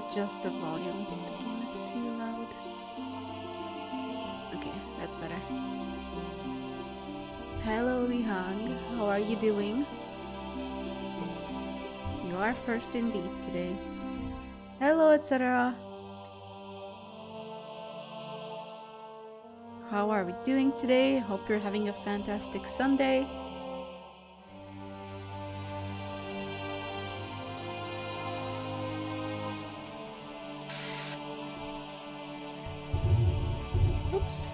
adjust the volume. The game is too loud. Okay, that's better. Hello, Lihang. How are you doing? You are first indeed today. Hello, etc. How are we doing today? Hope you're having a fantastic Sunday. Oops.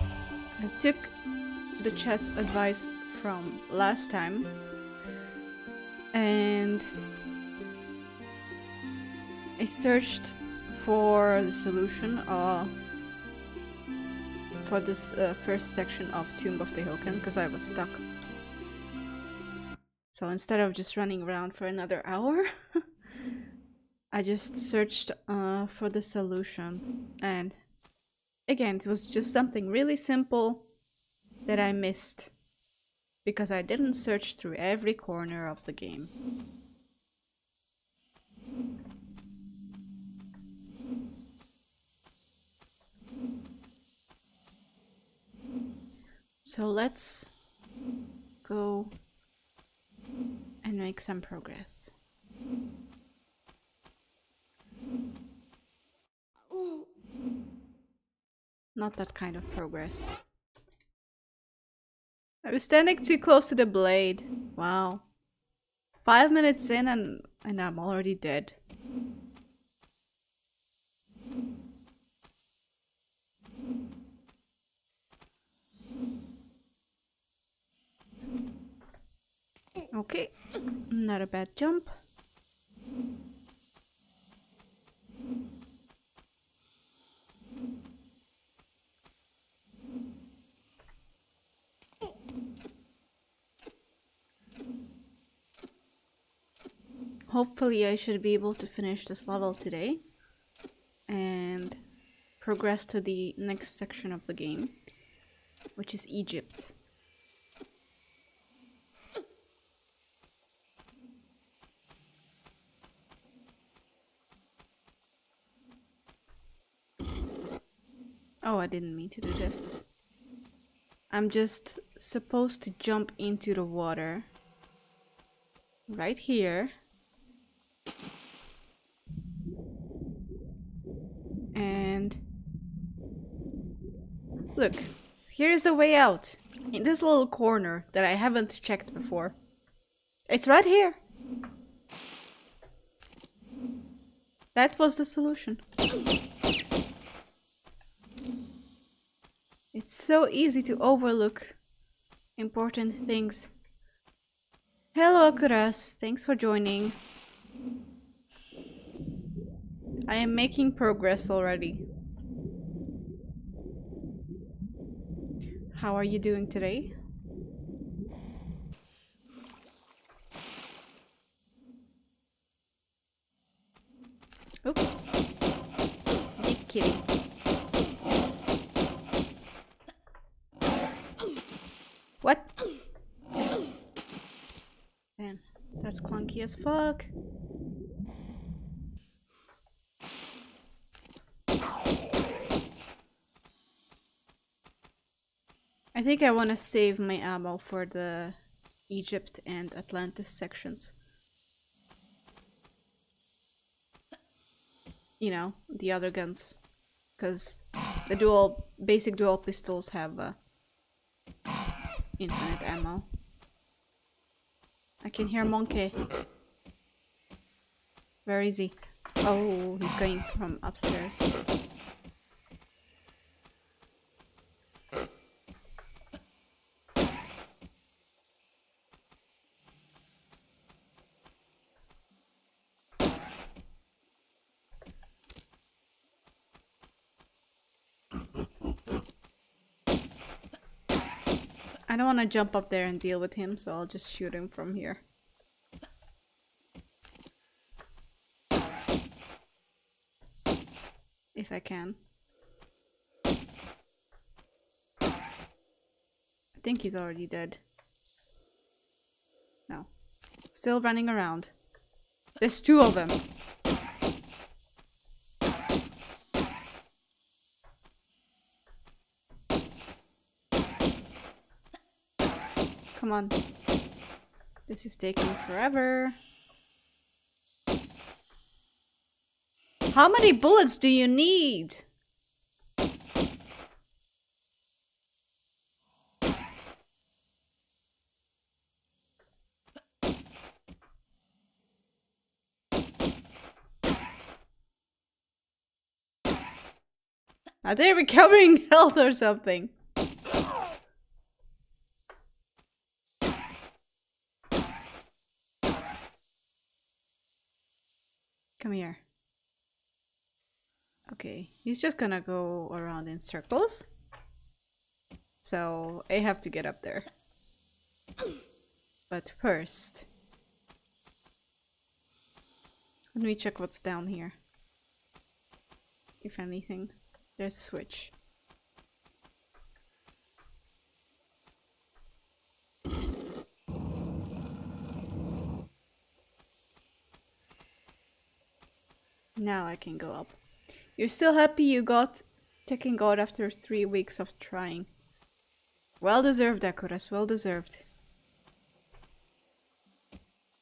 I took the chat's advice from last time and I searched for the solution for this first section of Tomb of Tihocan because I was stuck. So instead of just running around for another hour, I just searched for the solution, and again it was just something really simple that I missed because I didn't search through every corner of the game. So let's go and make some progress. Not that kind of progress. I was standing too close to the blade. Wow. 5 minutes in and I'm already dead. Okay, not a bad jump. Hopefully I should be able to finish this level today and progress to the next section of the game, which is Egypt. Oh, I didn't mean to do this. I'm just supposed to jump into the water right here. And look, here's the way out in this little corner that I haven't checked before. It's right here. That was the solution. It's so easy to overlook important things. Hello, Akuras. Thanks for joining. I am making progress already. How are you doing today? Oops. Big kitty. What? Man, that's clunky as fuck. I think I want to save my ammo for the Egypt and Atlantis sections. You know, the other guns. Because the basic dual pistols have infinite ammo. I can hear Monkey. Where is he? Oh, he's going from upstairs. I don't want to jump up there and deal with him, so I'll just shoot him from here. If I can. I think he's already dead. No. Still running around. There's two of them. Come on. This is taking forever. How many bullets do you need? Are they recovering health or something? Come here. Okay, he's just gonna go around in circles. So I have to get up there. But first, let me check what's down here. If anything, there's a switch. Now I can go up. You're still happy you got Tekken God after 3 weeks of trying. Well deserved, Akuras, well deserved.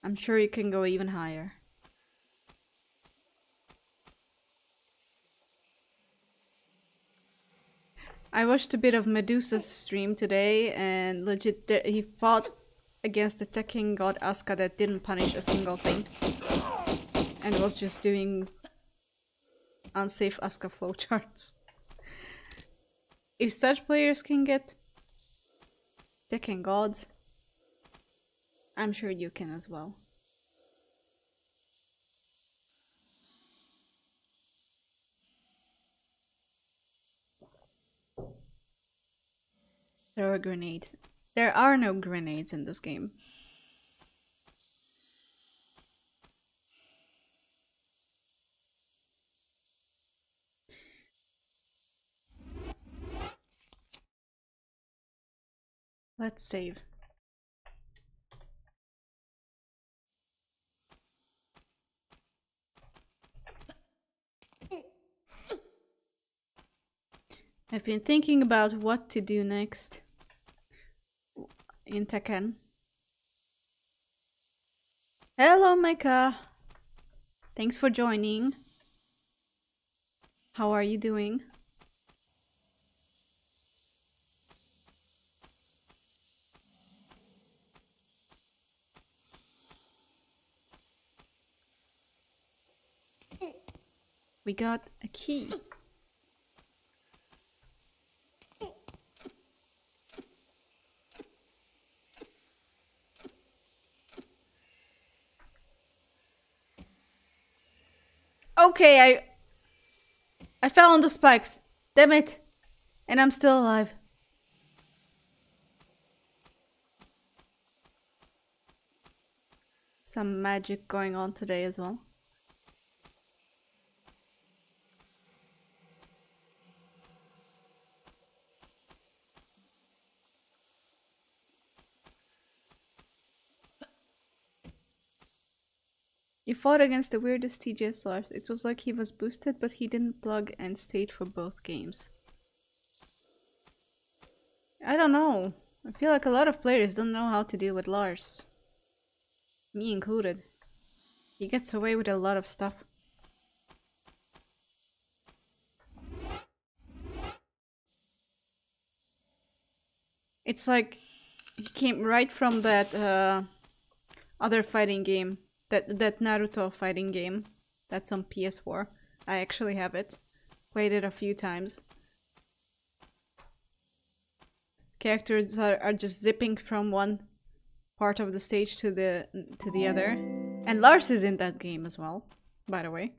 I'm sure you can go even higher. I watched a bit of Medusa's stream today and legit he fought against the Tekken God Asuka that didn't punish a single thing. And was just doing unsafe Asuka flowcharts. If such players can get Tekken gods, I'm sure you can as well. Throw a grenade. There are no grenades in this game. Let's save. I've been thinking about what to do next in Tekken. Hello, Mecha. Thanks for joining. How are you doing? We got a key. Okay, I fell on the spikes. Damn it. And I'm still alive. Some magic going on today as well. You fought against the weirdest TGS Lars. It was like he was boosted, but he didn't plug and stayed for both games. I don't know. I feel like a lot of players don't know how to deal with Lars. Me included. He gets away with a lot of stuff. It's like he came right from that other fighting game. That Naruto fighting game. That's on PS4. I actually have it. Played it a few times. Characters are just zipping from one part of the stage to the other. And Lars is in that game as well, by the way.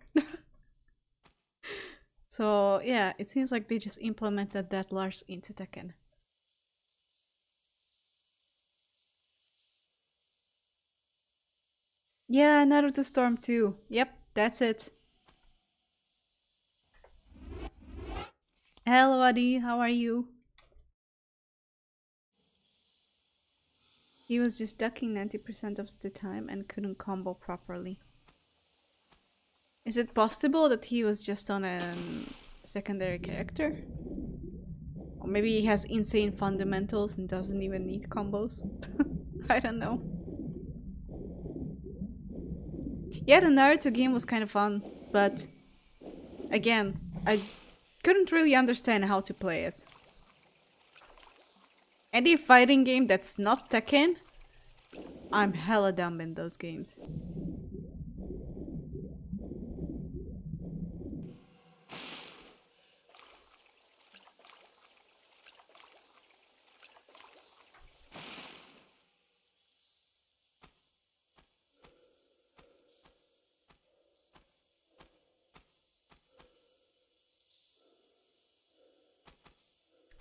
So yeah, it seems like they just implemented that Lars into Tekken. Yeah, Naruto Storm 2. Yep, that's it. Hello Adi, how are you? He was just ducking 90% of the time and couldn't combo properly. Is it possible that he was just on a secondary character? Or maybe he has insane fundamentals and doesn't even need combos? I don't know. Yeah, the Naruto game was kind of fun, but again, I couldn't really understand how to play it. Any fighting game that's not Tekken, I'm hella dumb in those games.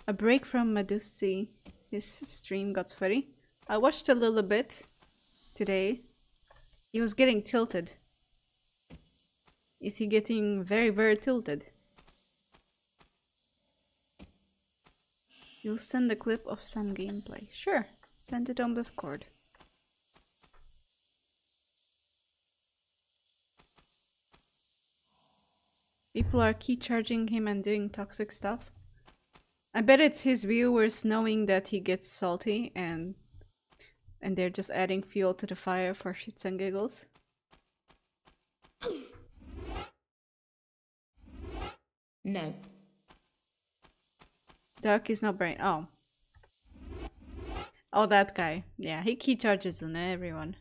A break from Medusi. His stream got sweaty. I watched a little bit today. He was getting tilted. Is he getting very, very tilted? You'll send a clip of some gameplay. Sure, send it on Discord. People are key charging him and doing toxic stuff. I bet it's his viewers knowing that he gets salty and they're just adding fuel to the fire for shits and giggles. No. Duck is not brain. Oh. Oh, that guy. Yeah, he key charges on everyone.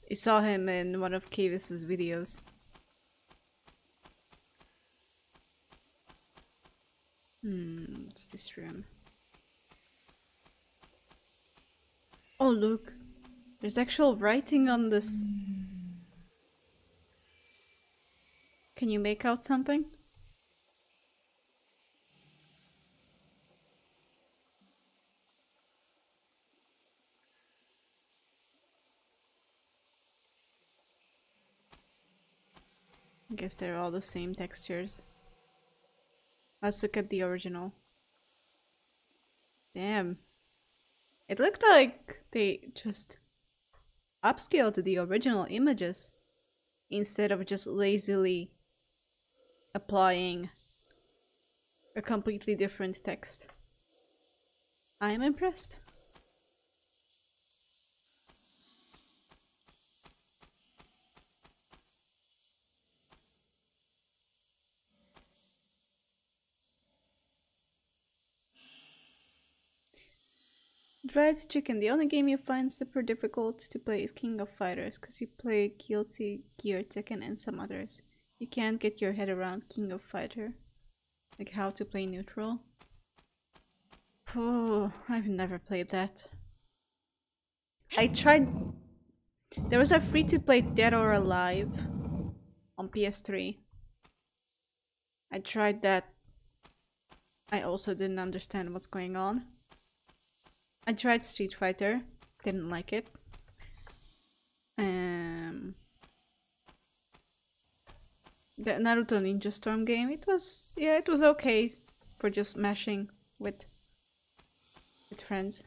You saw him in one of Kavis's videos. What's this room? Oh, look. There's actual writing on this. Can you make out something? I guess they're all the same textures. Let's look at the original. Damn. It looked like they just upscaled the original images instead of just lazily applying a completely different text. I am impressed. Dried Chicken. The only game you find super difficult to play is King of Fighters, because you play Guilty Gear, Tekken, and some others. You can't get your head around King of Fighter. Like how to play neutral. Oh, I've never played that. I tried... There was a free-to-play Dead or Alive on PS3. I tried that. I also didn't understand what's going on. I tried Street Fighter, didn't like it. The Naruto Ninja Storm game, it was okay for just mashing with friends.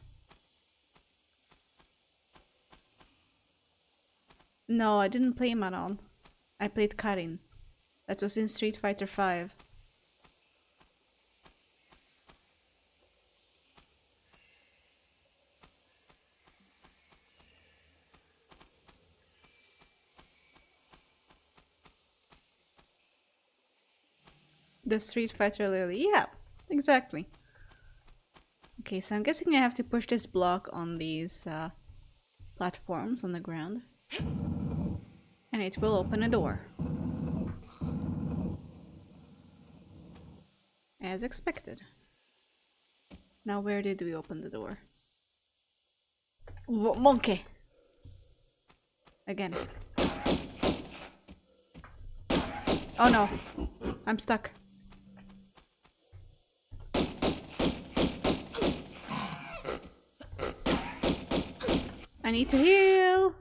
No, I didn't play Manon. I played Karin. That was in Street Fighter 5. The Street Fighter Lily. Yeah, exactly. Okay, so I'm guessing I have to push this block on these platforms on the ground. And it will open a door. As expected. Now where did we open the door? Monkey! Again. Oh no. I'm stuck. I need to heal!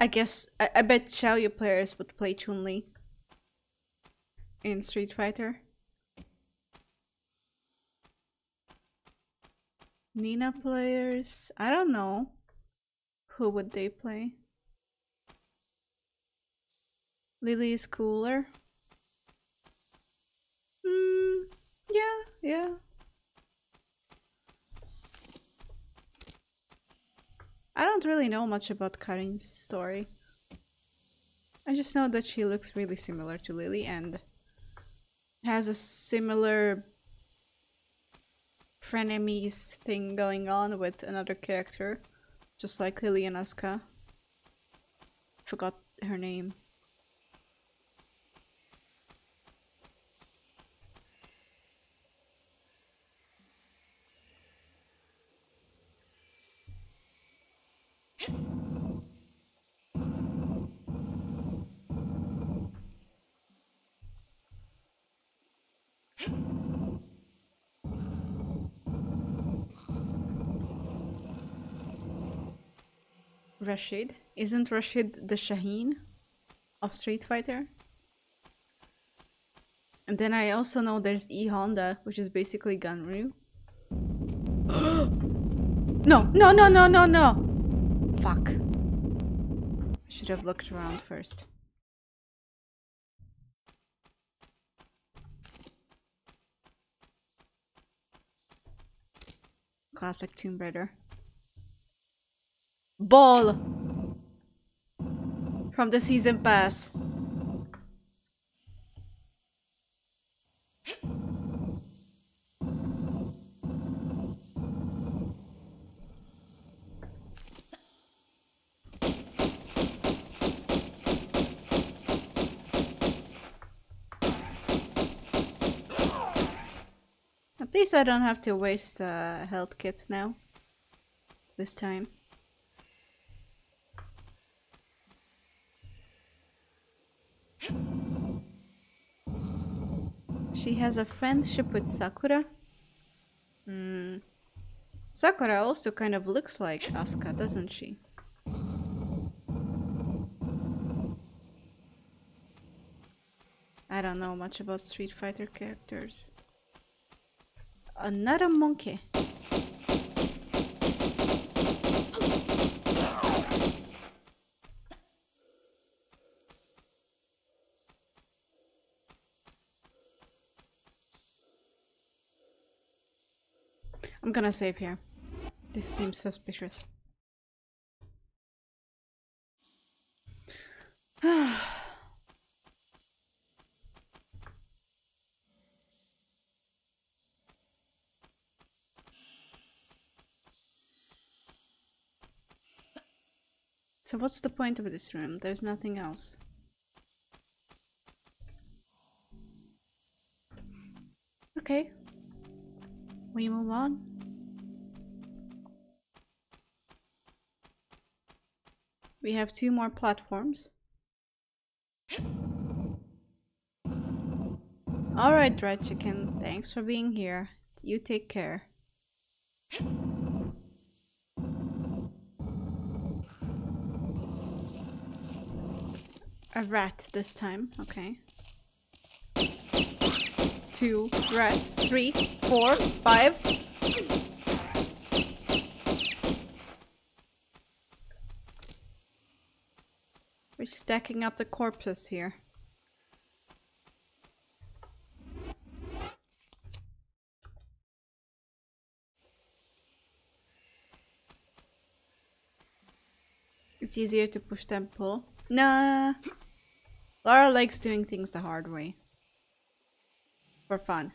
I guess I bet Xiaoyu players would play Chun-Li in Street Fighter. Nina players, I don't know. Who would they play? Lily is cooler. Yeah. I don't really know much about Karin's story. I just know that she looks really similar to Lily and has a similar frenemies thing going on with another character, just like Lily and Asuka. Forgot her name. Rashid? Isn't Rashid the Shaheen of Street Fighter? And then I also know there's E Honda, which is basically Gunryu. No. Fuck. I should have looked around first. Classic Tomb Raider. Ball! From the season pass. At least I don't have to waste a health kit now. This time. She has a friendship with Sakura. Sakura also kind of looks like Asuka, doesn't she? I don't know much about Street Fighter characters. Another monkey. I'm gonna save here. This seems suspicious. So what's the point of this room? There's nothing else. Okay. We move on. We have 2 more platforms. Alright, Red Chicken. Thanks for being here. You take care. A rat this time. Okay. 2 rats. 3, 4, 5. We're stacking up the corpses here. It's easier to push than pull. Nah. Lara likes doing things the hard way. For fun.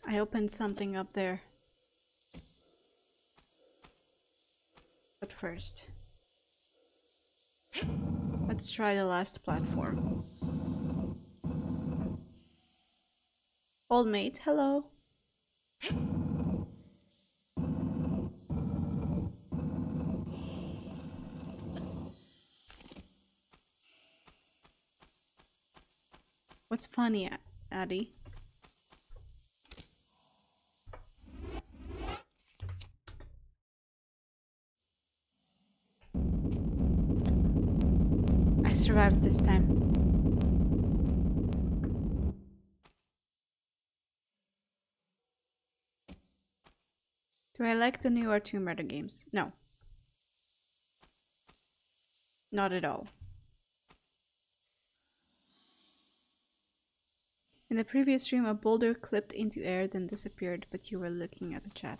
I opened something up there. But first, let's try the last platform. Old mate, hello. What's funny, Addie? I survived this time. Do I like the newer Tomb Raider games? No. Not at all. In the previous stream, a boulder clipped into air, then disappeared, but you were looking at the chat.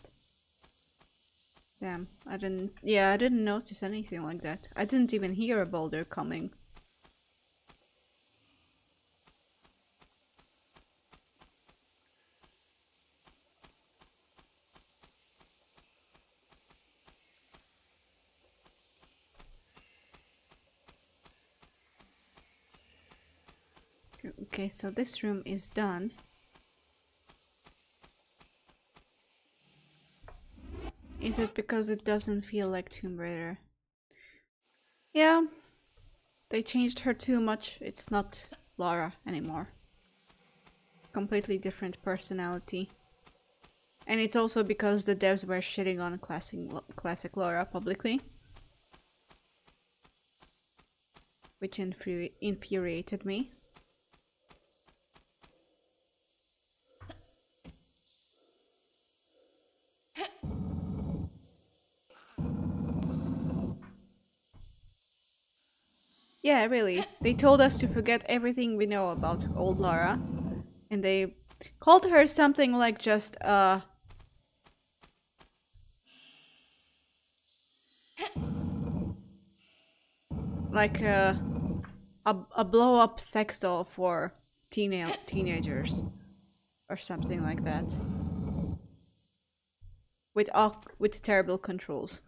Damn, I didn't notice anything like that. I didn't even hear a boulder coming. Okay, so this room is done. Is it because it doesn't feel like Tomb Raider? Yeah, they changed her too much. It's not Lara anymore. Completely different personality. And it's also because the devs were shitting on classic Lara publicly. Which infuriated me. Yeah, really. They told us to forget everything we know about old Lara. And they called her something like just, like a blow-up sex doll for teenagers. Or something like that. With terrible controls.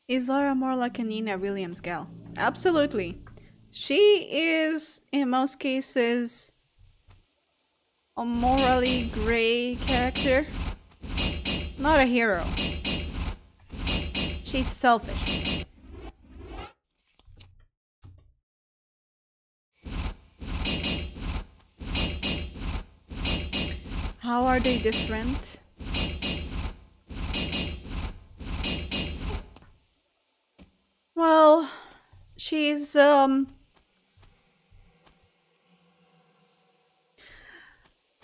Is Lara more like a Nina Williams gal? Absolutely. She is, in most cases, a morally grey character. Not a hero. She's selfish. How are they different? Well, she's, in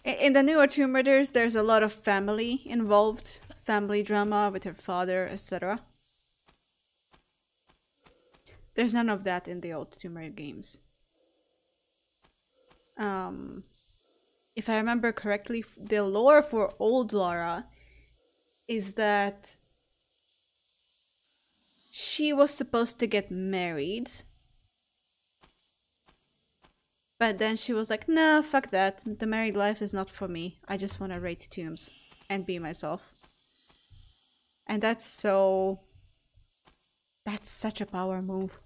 the newer Tomb Raiders, there's a lot of family involved. Family drama with her father, etc. There's none of that in the old Tomb Raider games. If I remember correctly, the lore for old Lara is that she was supposed to get married. But then she was like, nah, fuck that. The married life is not for me. I just want to raid tombs and be myself. And that's so... That's such a power move.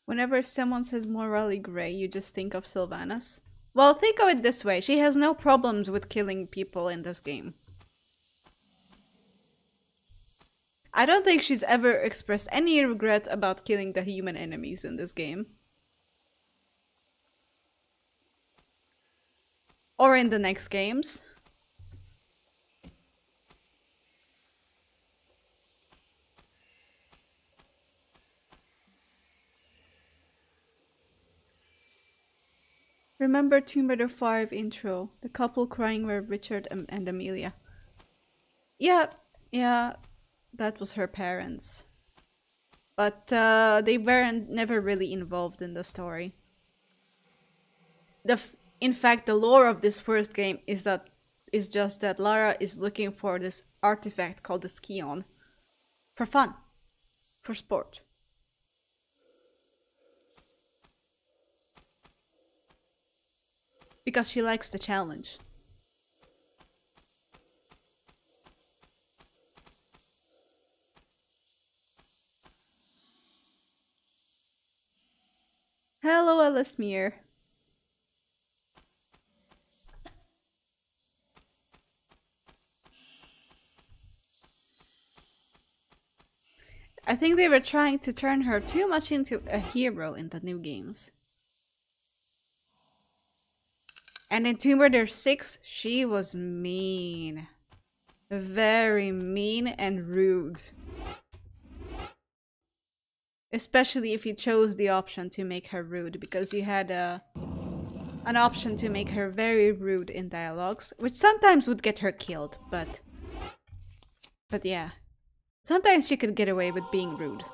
Whenever someone says morally grey, you just think of Sylvanas. Well, think of it this way. She has no problems with killing people in this game. I don't think she's ever expressed any regret about killing the human enemies in this game. Or in the next games. Remember Tomb Raider 5 intro? The couple crying were Richard and Amelia. Yeah, yeah, that was her parents. But they weren't never really involved in the story. In fact, the lore of this first game is just that Lara is looking for this artifact called the Skion for fun, for sport. Because she likes the challenge. Hello, Elismir. I think they were trying to turn her too much into a hero in the new games. And in Tomb Raider 6, she was mean. Very mean and rude. Especially if you chose the option to make her rude, because you had an option to make her very rude in dialogues, which sometimes would get her killed, but yeah. Sometimes she could get away with being rude.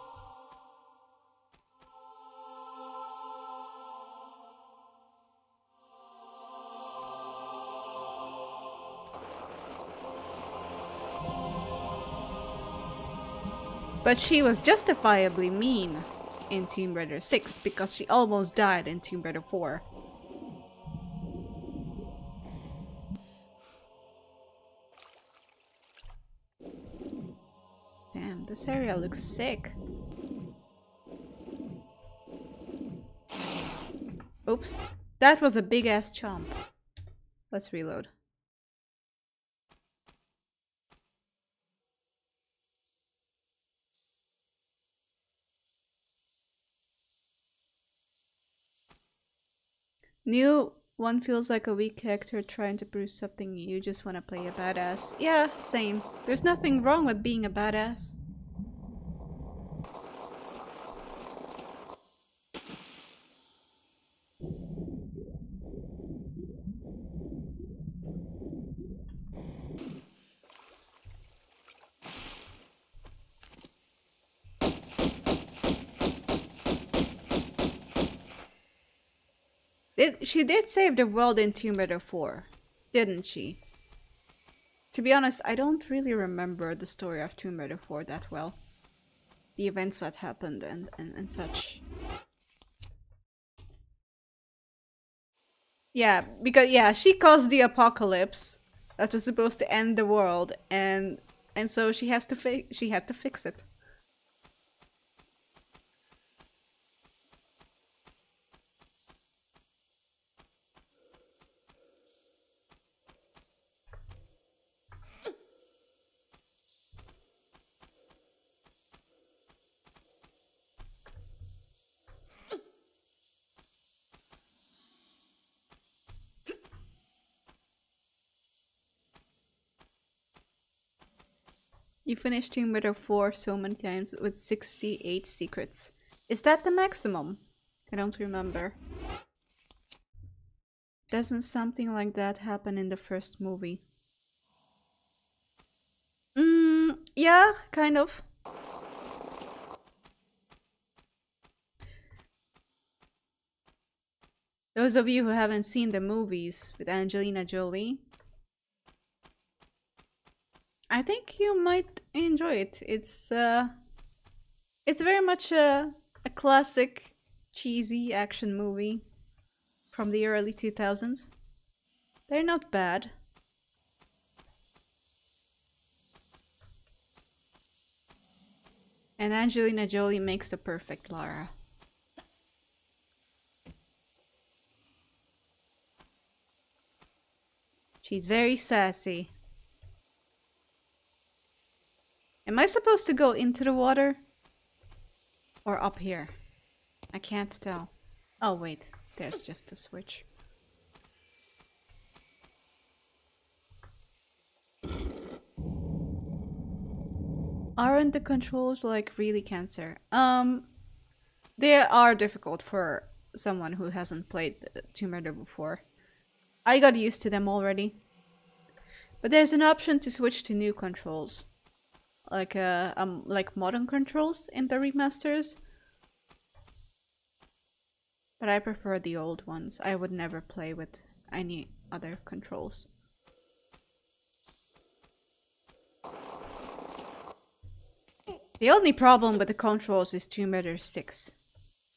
But she was justifiably mean in Tomb Raider 6 because she almost died in Tomb Raider 4. Damn, this area looks sick. Oops. That was a big ass chomp. Let's reload. New one feels like a weak character trying to prove something. You just want to play a badass. Yeah, same. There's nothing wrong with being a badass. She did save the world in Tomb Raider 4, didn't she? To be honest, I don't really remember the story of Tomb Raider 4 that well. The events that happened and such. Yeah, because yeah, she caused the apocalypse that was supposed to end the world, and so she had to fix it. You finished Tomb Raider 4 so many times with 68 secrets. Is that the maximum? I don't remember. Doesn't something like that happen in the first movie? Yeah, kind of. Those of you who haven't seen the movies with Angelina Jolie, I think you might enjoy it. It's very much a classic, cheesy action movie from the early 2000s. They're not bad. And Angelina Jolie makes the perfect Lara. She's very sassy. Am I supposed to go into the water? Or up here? I can't tell. Oh wait, there's just a switch. Aren't the controls like really cancer? They are difficult for someone who hasn't played Tomb Raider before. I got used to them already. But there's an option to switch to new controls. Like modern controls in the remasters. But I prefer the old ones. I would never play with any other controls. The only problem with the controls is Tomb Raider 6.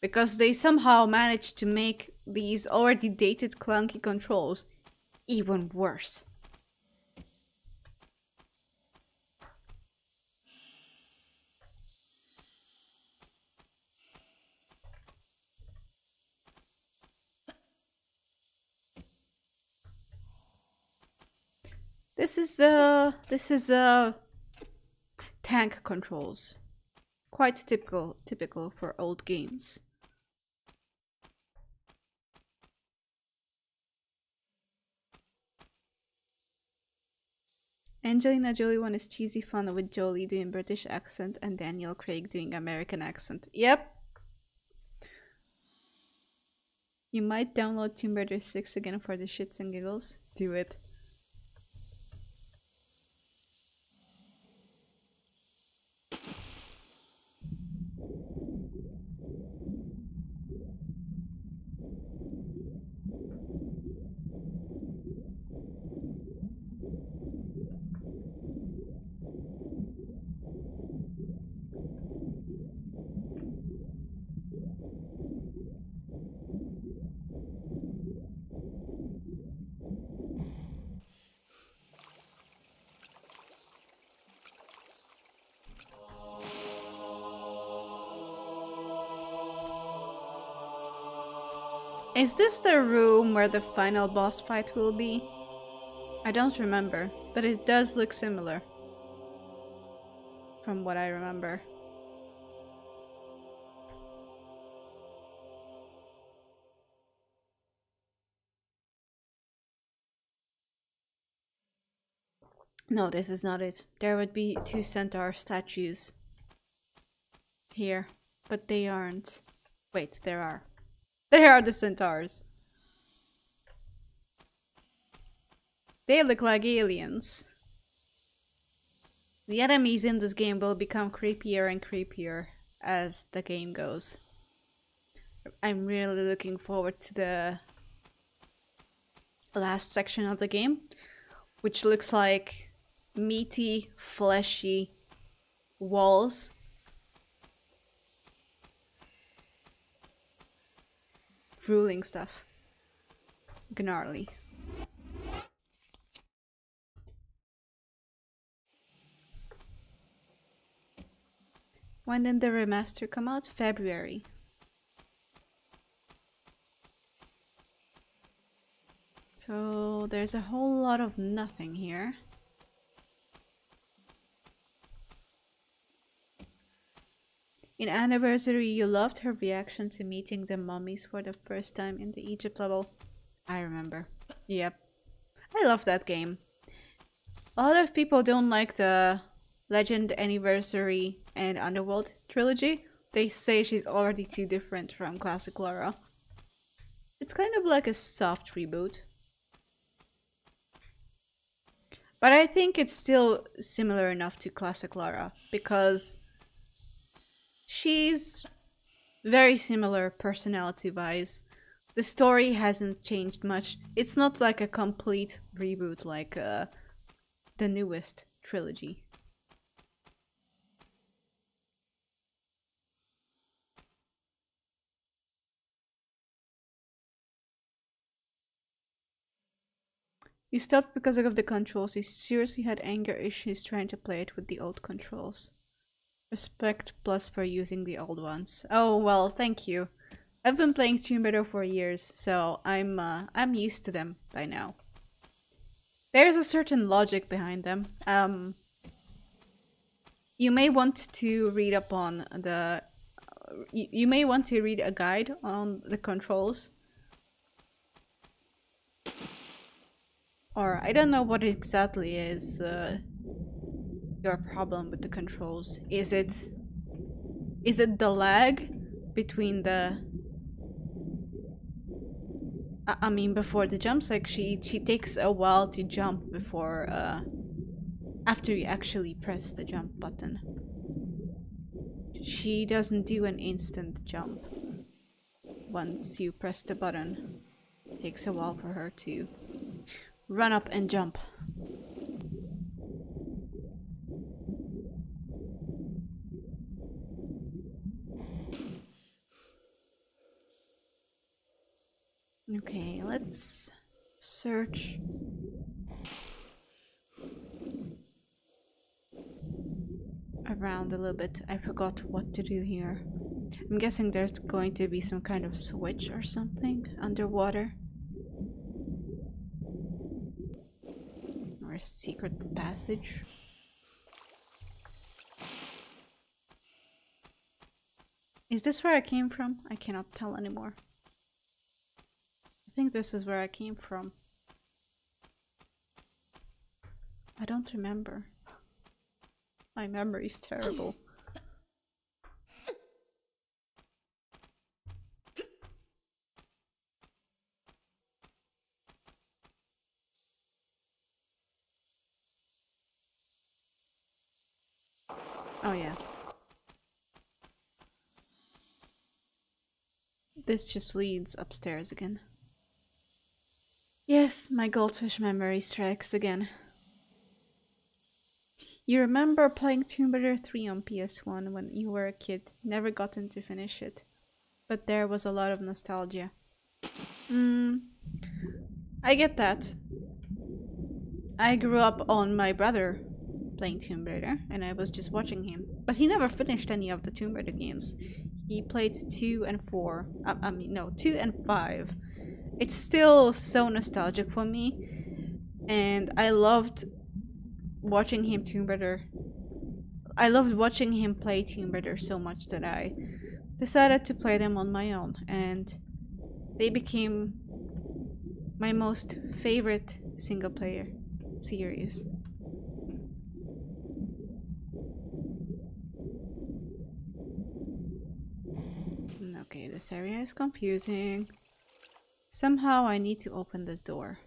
Because they somehow managed to make these already dated clunky controls even worse. This is tank controls. Quite typical for old games. Angelina Jolie one is cheesy fun with Jolie doing British accent and Daniel Craig doing American accent. Yep. You might download Tomb Raider 6 again for the shits and giggles. Do it. Is this the room where the final boss fight will be? I don't remember, but it does look similar. From what I remember. No, this is not it. There would be 2 centaur statues here, but they aren't. Wait, there are. There are the centaurs. They look like aliens. The enemies in this game will become creepier and creepier as the game goes. I'm really looking forward to the last section of the game, which looks like meaty, fleshy walls. Drooling stuff. Gnarly. When did the remaster come out? February. So there's a whole lot of nothing here. In Anniversary, you loved her reaction to meeting the mummies for the first time in the Egypt level. I remember. Yep. I love that game. A lot of people don't like the Legend, Anniversary, and Underworld trilogy. They say she's already too different from classic Lara. It's kind of like a soft reboot. But I think it's still similar enough to classic Lara, because she's very similar personality-wise. The story hasn't changed much. It's not like a complete reboot like the newest trilogy. You stopped because of the controls. You seriously had anger issues trying to play it with the old controls. Respect plus for using the old ones. Oh well, thank you. I've been playing Tomb Raider for years, so I'm used to them by now. There's a certain logic behind them. You may want to read up on the. You may want to read a guide on the controls. Or I don't know what exactly is your problem with the controls. Is it the lag between the I mean, before the jumps, like she takes a while to jump before after you actually press the jump button. She doesn't do an instant jump once you press the button. It takes a while for her to run up and jump. Okay, let's search. Around a little bit. I forgot what to do here. I'm guessing there's going to be some kind of switch or something underwater. Or a secret passage. Is this where I came from? I cannot tell anymore. I think this is where I came from. I don't remember. My memory's terrible. Oh yeah. This just leads upstairs again. Yes, my goldfish memory strikes again. You remember playing Tomb Raider 3 on PS1 when you were a kid, never gotten to finish it, but there was a lot of nostalgia. I get that. I grew up on my brother playing Tomb Raider, and I was just watching him. But he never finished any of the Tomb Raider games. He played 2 and 4. I mean, no, 2 and 5. It's still so nostalgic for me, and I loved watching him Tomb Raider. I loved watching him play Tomb Raider so much that I decided to play them on my own, and they became my most favorite single player series. Okay, this area is confusing. Somehow I need to open this door.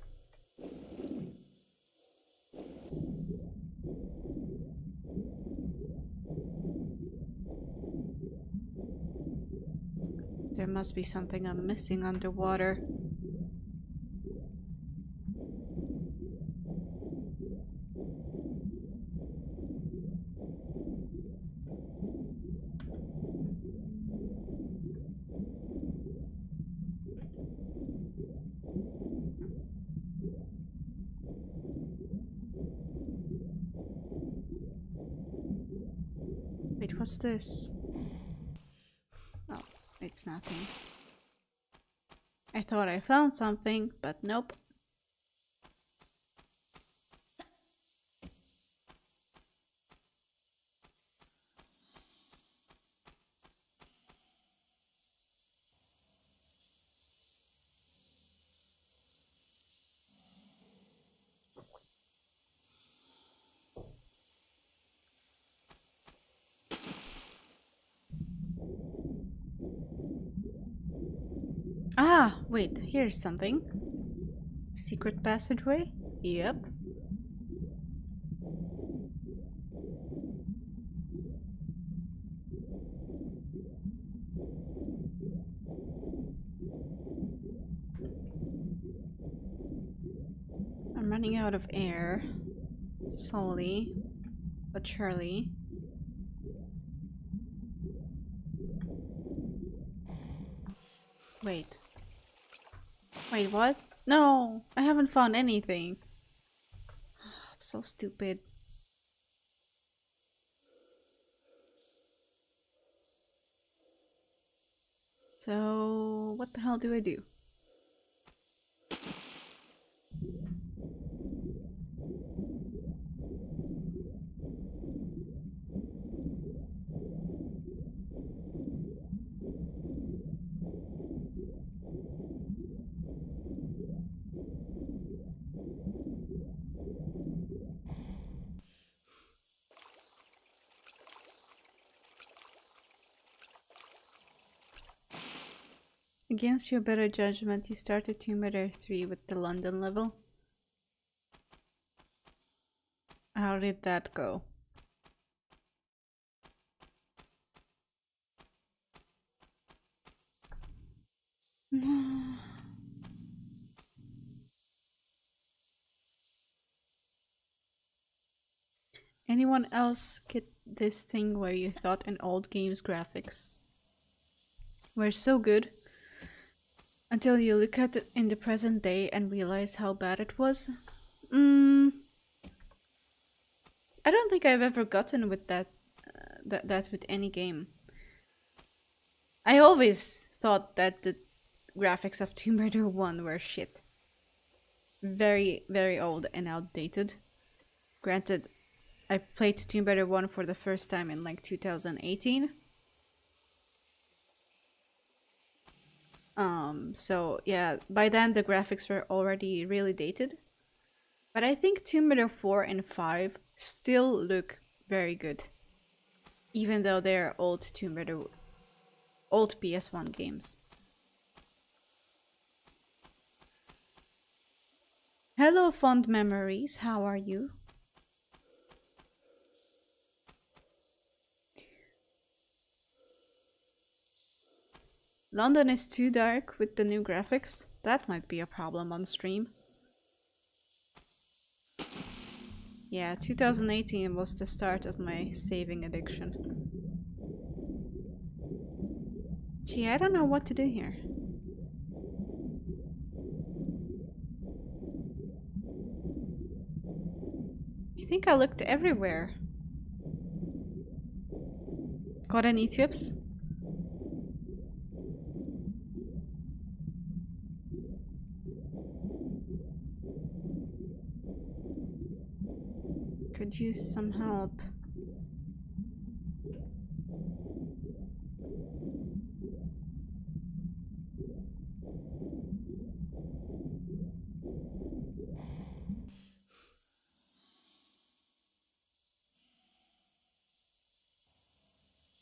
There must be something I'm missing underwater. Wait, what's this? Oh, it's nothing. I thought I found something, but nope. Ah, wait, here's something. Secret passageway? Yep. I'm running out of air. Slowly, but surely. Wait. Wait, what? No! I haven't found anything. I'm so stupid. So, what the hell do I do? Against your better judgment, you started Tomb Raider 3 with the London level. How did that go? Anyone else get this thing where you thought an old game's graphics were so good until you look at it in the present day and realize how bad it was? I don't think I've ever gotten with that with any game. I always thought that the graphics of Tomb Raider 1 were shit. Very, very old and outdated. Granted, I played Tomb Raider 1 for the first time in like 2018. So yeah, by then the graphics were already really dated. But I think Tomb Raider 4 and 5 still look very good. Even though they're old Tomb Raider, old PS1 games. Hello, fond memories, how are you? London is too dark with the new graphics. That might be a problem on stream. Yeah, 2018 was the start of my saving addiction. Gee, I don't know what to do here. I think I looked everywhere. Got any tips? Could use some help.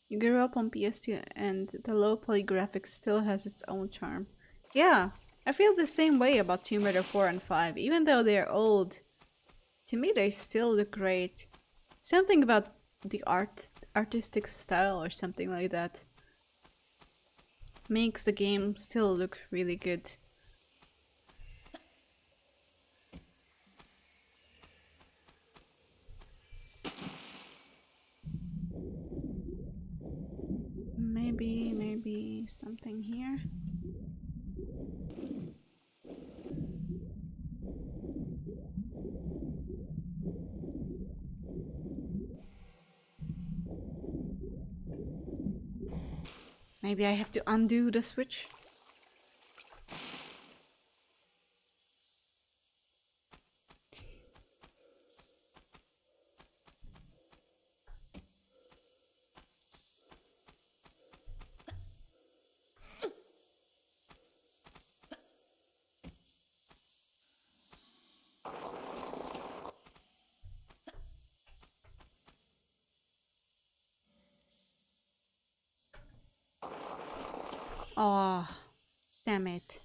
You grew up on PS2 and the low poly graphics still has its own charm. Yeah, I feel the same way about Tomb Raider 4 and 5, even though they're old. To me they still look great. Something about the artistic style or something like that makes the game still look really good. Maybe something here. Maybe I have to undo the switch. Oh, damn it.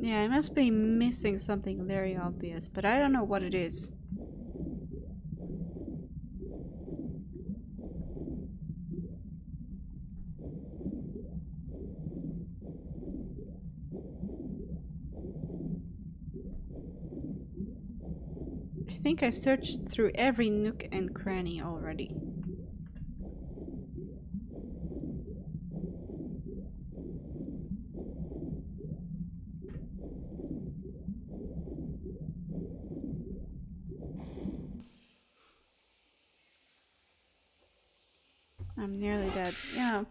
Yeah, I must be missing something very obvious, but I don't know what it is. I think I searched through every nook and cranny already. I'm nearly dead. Yeah.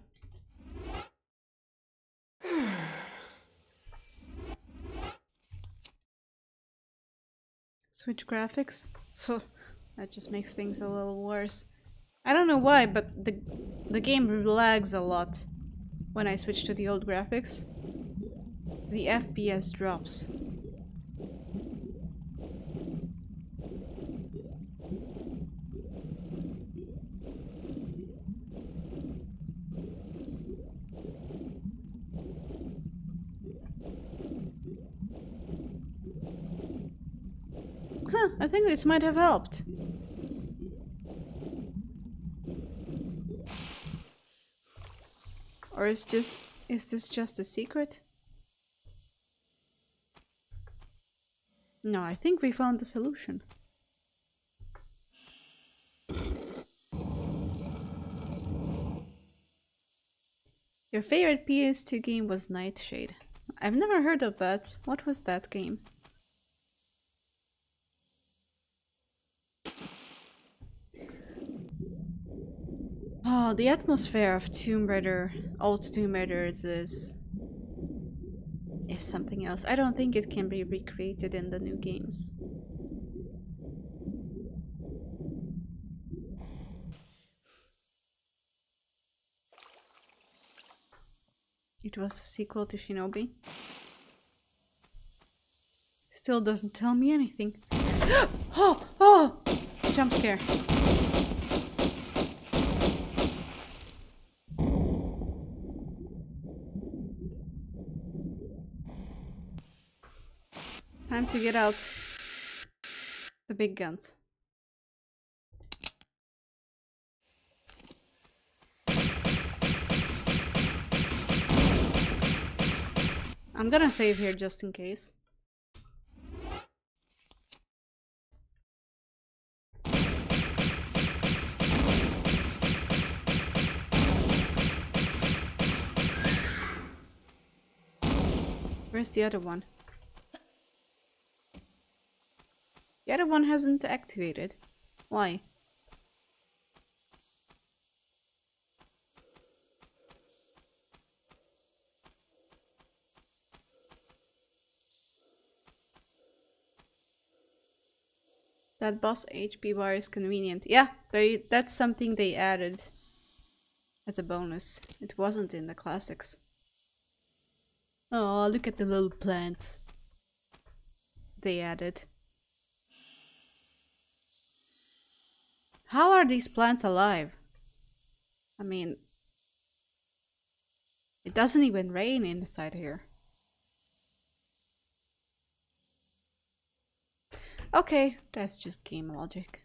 Switch graphics? So that just makes things a little worse. I don't know why, but the game lags a lot when I switch to the old graphics. The FPS drops. Huh, I think this might have helped. Or is this just a secret? No, I think we found the solution. Your favorite PS2 game was Nightshade. I've never heard of that. What was that game? Oh, the atmosphere of Tomb Raider, old Tomb Raiders is something else. I don't think it can be recreated in the new games. It was the sequel to Shinobi. Still doesn't tell me anything. Oh! Jump scare. Time to get out the big guns. I'm gonna save here just in case. Where's the other one? The other one hasn't activated. Why? That boss HP bar is convenient. Yeah, that's something they added as a bonus. It wasn't in the classics. Oh, look at the little plants they added. How are these plants alive? I mean, it doesn't even rain inside here. Okay, that's just game logic.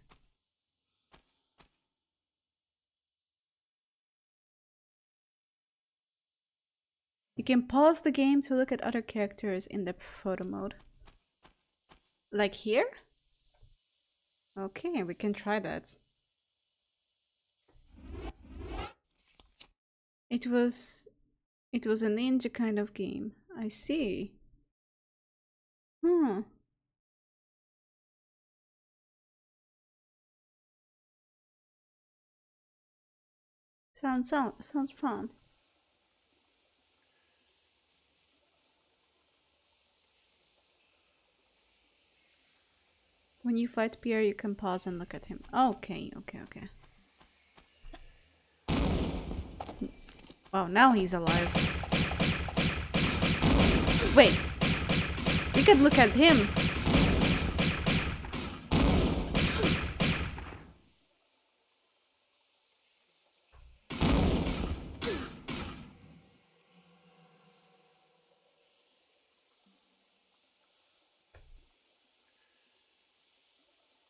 You can pause the game to look at other characters in the photo mode. Like here? Okay, we can try that. It was a ninja kind of game. I see. Hmm. Sounds fun. When you fight Pierre, you can pause and look at him. Okay. Wow, now he's alive. Wait. We could look at him.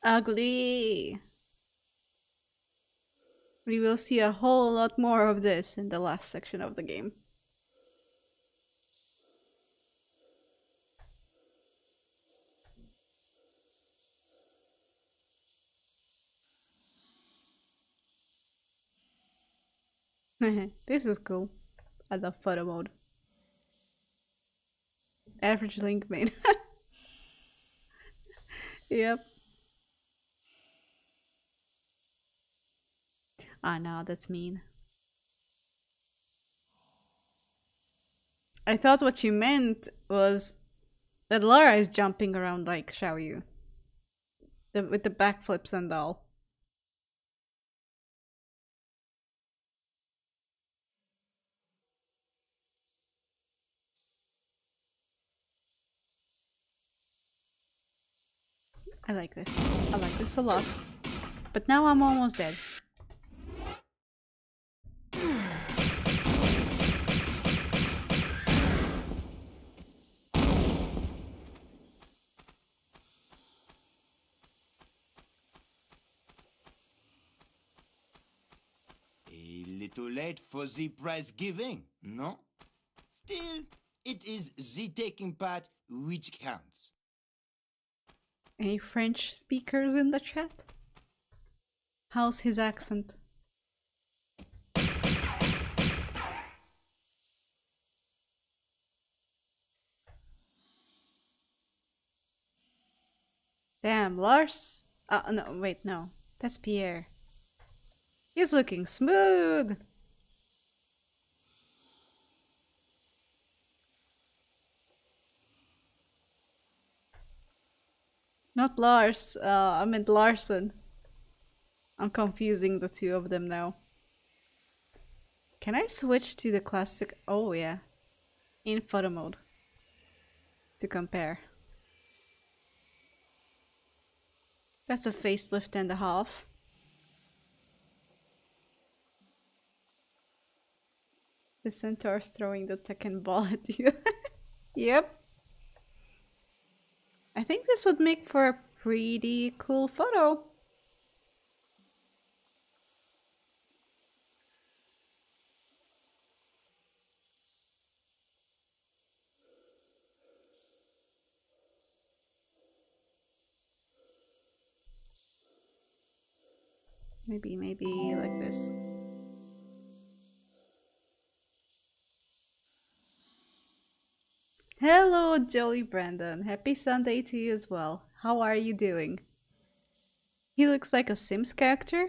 Ugly. We will see a whole lot more of this in the last section of the game. This is cool. I love photo mode. Average link made. Yep. Ah, no, that's mean. I thought what you meant was that Lara is jumping around like Xiaoyu. With the backflips and all. I like this. I like this a lot. But now I'm almost dead. A little late for the prize giving, no? Still, it is the taking part which counts. Any French speakers in the chat? How's his accent? Damn, Lars? No, wait, no. That's Pierre. He's looking smooth! Not Lars, I meant Larson. I'm confusing the two of them now. Can I switch to the classic? Oh yeah. In photo mode. To compare. That's a facelift and a half. The centaur's throwing the Tekken ball at you. Yep. I think this would make for a pretty cool photo. Maybe like this. Hello, Jolly Brandon. Happy Sunday to you as well. How are you doing? He looks like a Sims character.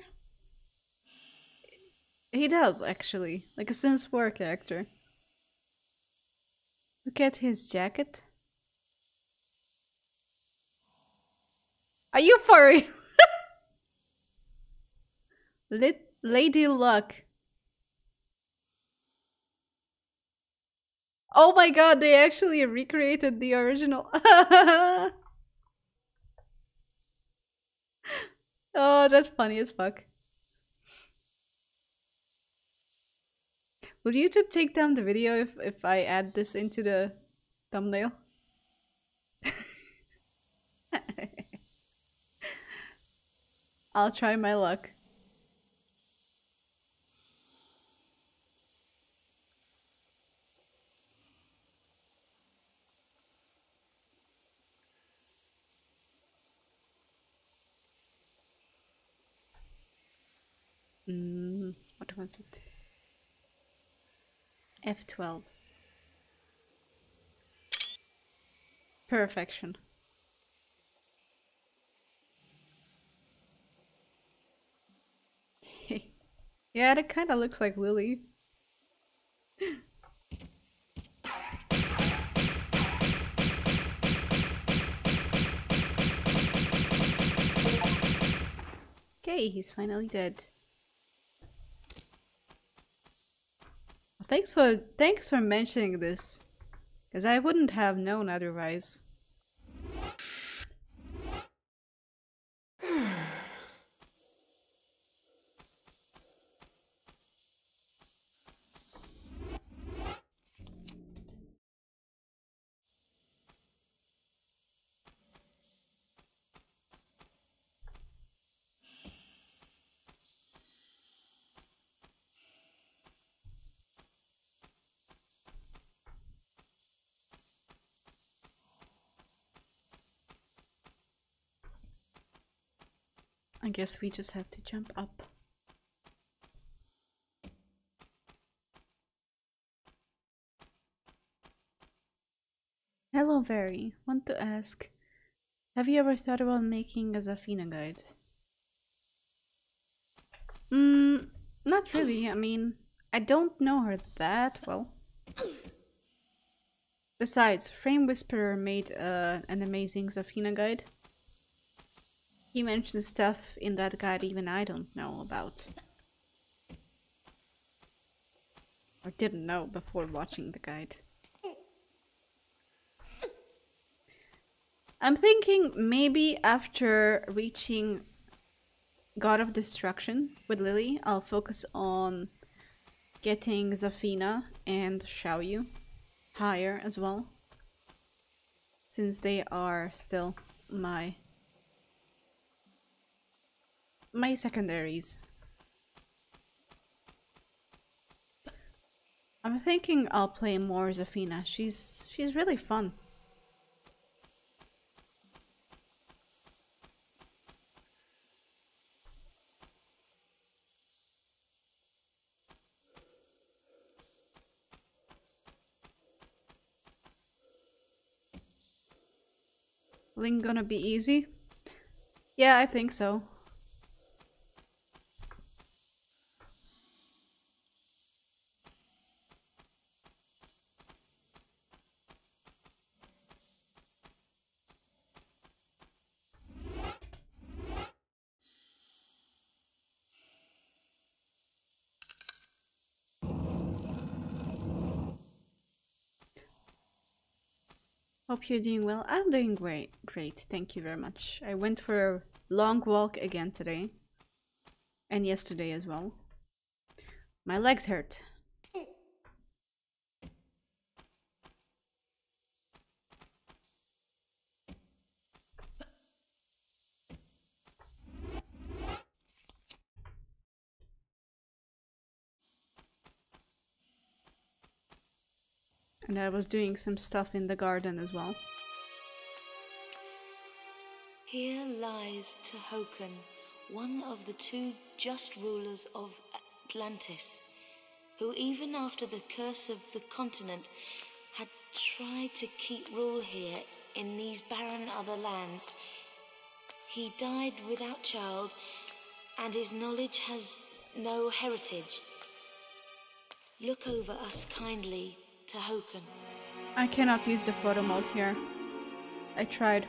He does, actually. Like a Sims 4 character. Look at his jacket. Are you furry? Lady Luck. Oh my god, they actually recreated the original. Oh, that's funny as fuck. Will YouTube take down the video if I add this into the thumbnail? I'll try my luck. What was it? F12. Perfection. Yeah, that kind of looks like Lily. Okay, he's finally dead. Thanks for mentioning this, because I wouldn't have known otherwise. I guess we just have to jump up. Hello, Very. Want to ask, have you ever thought about making a Zafina guide? Not really. I mean, I don't know her that well. Besides, Frame Whisperer made an amazing Zafina guide. He mentions stuff in that guide even I don't know about. Or didn't know before watching the guide. I'm thinking maybe after reaching God of Destruction with Lily, I'll focus on getting Zafina and Xiaoyu higher as well, since they are still my secondaries. I'm thinking I'll play more Zafina. She's really fun. Link gonna be easy? Yeah, I think so. Hope you're doing well. I'm doing great. Great. Thank you very much. I went for a long walk again today. And yesterday as well. My legs hurt. And I was doing some stuff in the garden as well. Here lies Tihocan, one of the two just rulers of Atlantis, who even after the curse of the continent had tried to keep rule here in these barren other lands. He died without child, and his knowledge has no heritage. Look over us kindly, Tihocan. I cannot use the photo mode here. I tried.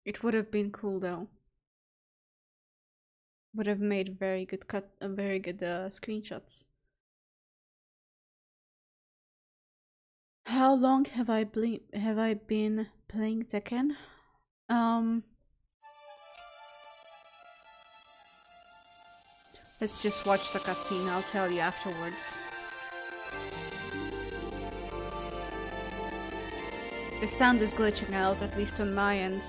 It would have been cool though. Would have made very good screenshots. How long have I been playing Tekken? Let's just watch the cutscene. I'll tell you afterwards. The sound is glitching out, at least on my end.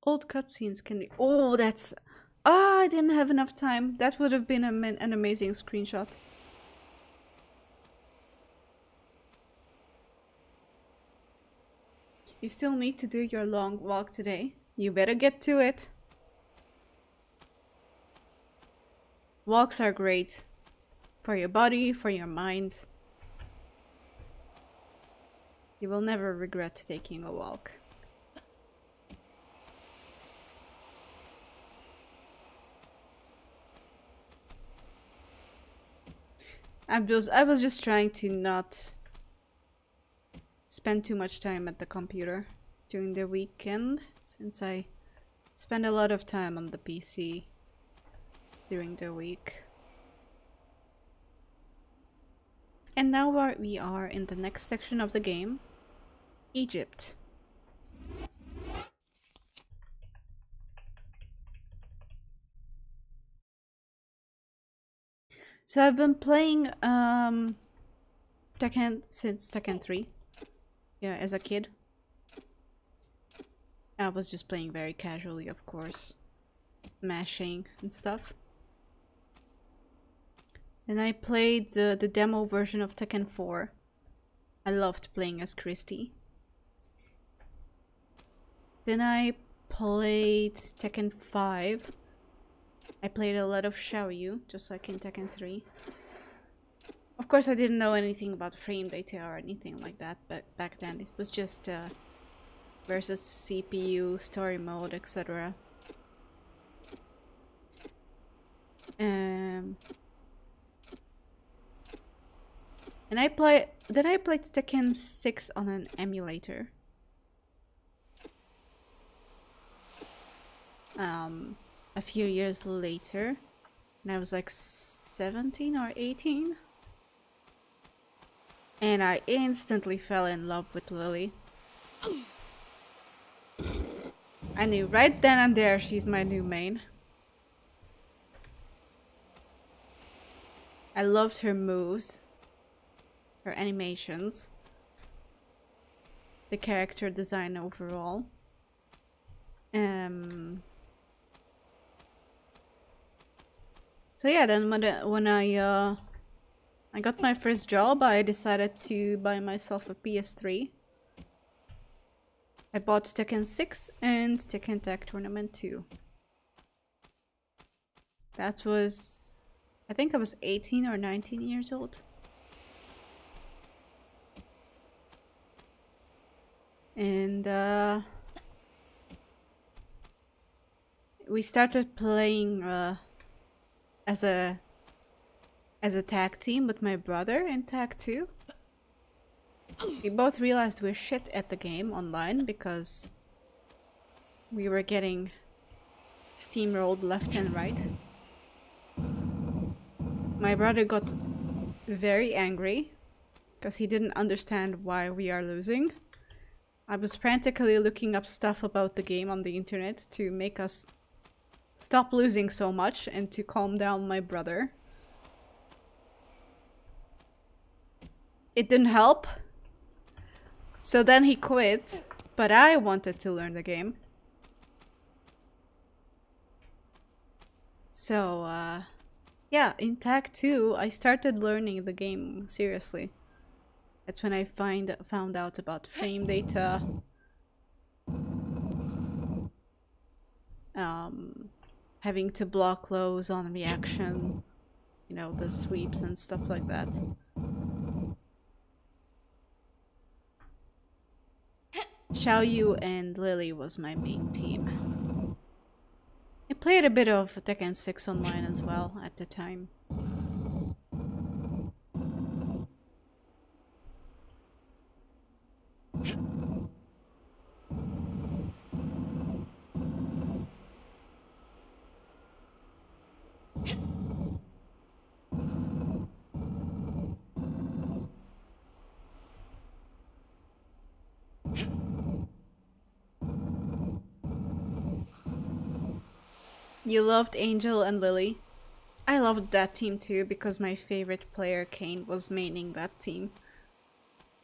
Old cutscenes can be— oh, that's— ah, I didn't have enough time. That would have been an amazing screenshot. You still need to do your long walk today. You better get to it. Walks are great. For your body, for your mind. You will never regret taking a walk. I was just trying to not spend too much time at the computer during the weekend, since I spend a lot of time on the PC during the week. And now we are in the next section of the game, Egypt. So I've been playing Tekken since Tekken 3. Yeah, as a kid. I was just playing very casually, of course. Mashing and stuff. And I played the demo version of Tekken 4. I loved playing as Christy. Then I played Tekken 5. I played a lot of Xiaoyu, just like in Tekken 3. Of course, I didn't know anything about frame data or anything like that, but back then it was just versus CPU, story mode, etc. And then I played Tekken 6 on an emulator. A few years later, when I was like 17 or 18. And I instantly fell in love with Lily. I knew right then and there she's my new main. I loved her moves, her animations, the character design overall. So yeah, then when I got my first job, I decided to buy myself a PS3. I bought Tekken 6 and Tekken Tag Tournament 2. That was... I think I was 18 or 19 years old. And we started playing as a tag team with my brother in Tag 2. We both realized we're shit at the game online because we were getting steamrolled left and right. My brother got very angry because he didn't understand why we are losing. I was frantically looking up stuff about the game on the internet to make us stop losing so much and to calm down my brother. It didn't help. So then he quit, but I wanted to learn the game. So, yeah, in Tag 2, I started learning the game seriously. That's when I found out about frame data, having to block lows on reaction, you know, the sweeps and stuff like that. Xiaoyu and Lily was my main team. I played a bit of Tekken 6 online as well at the time. You loved Angel and Lily. I loved that team too because my favorite player, Kane, was maining that team.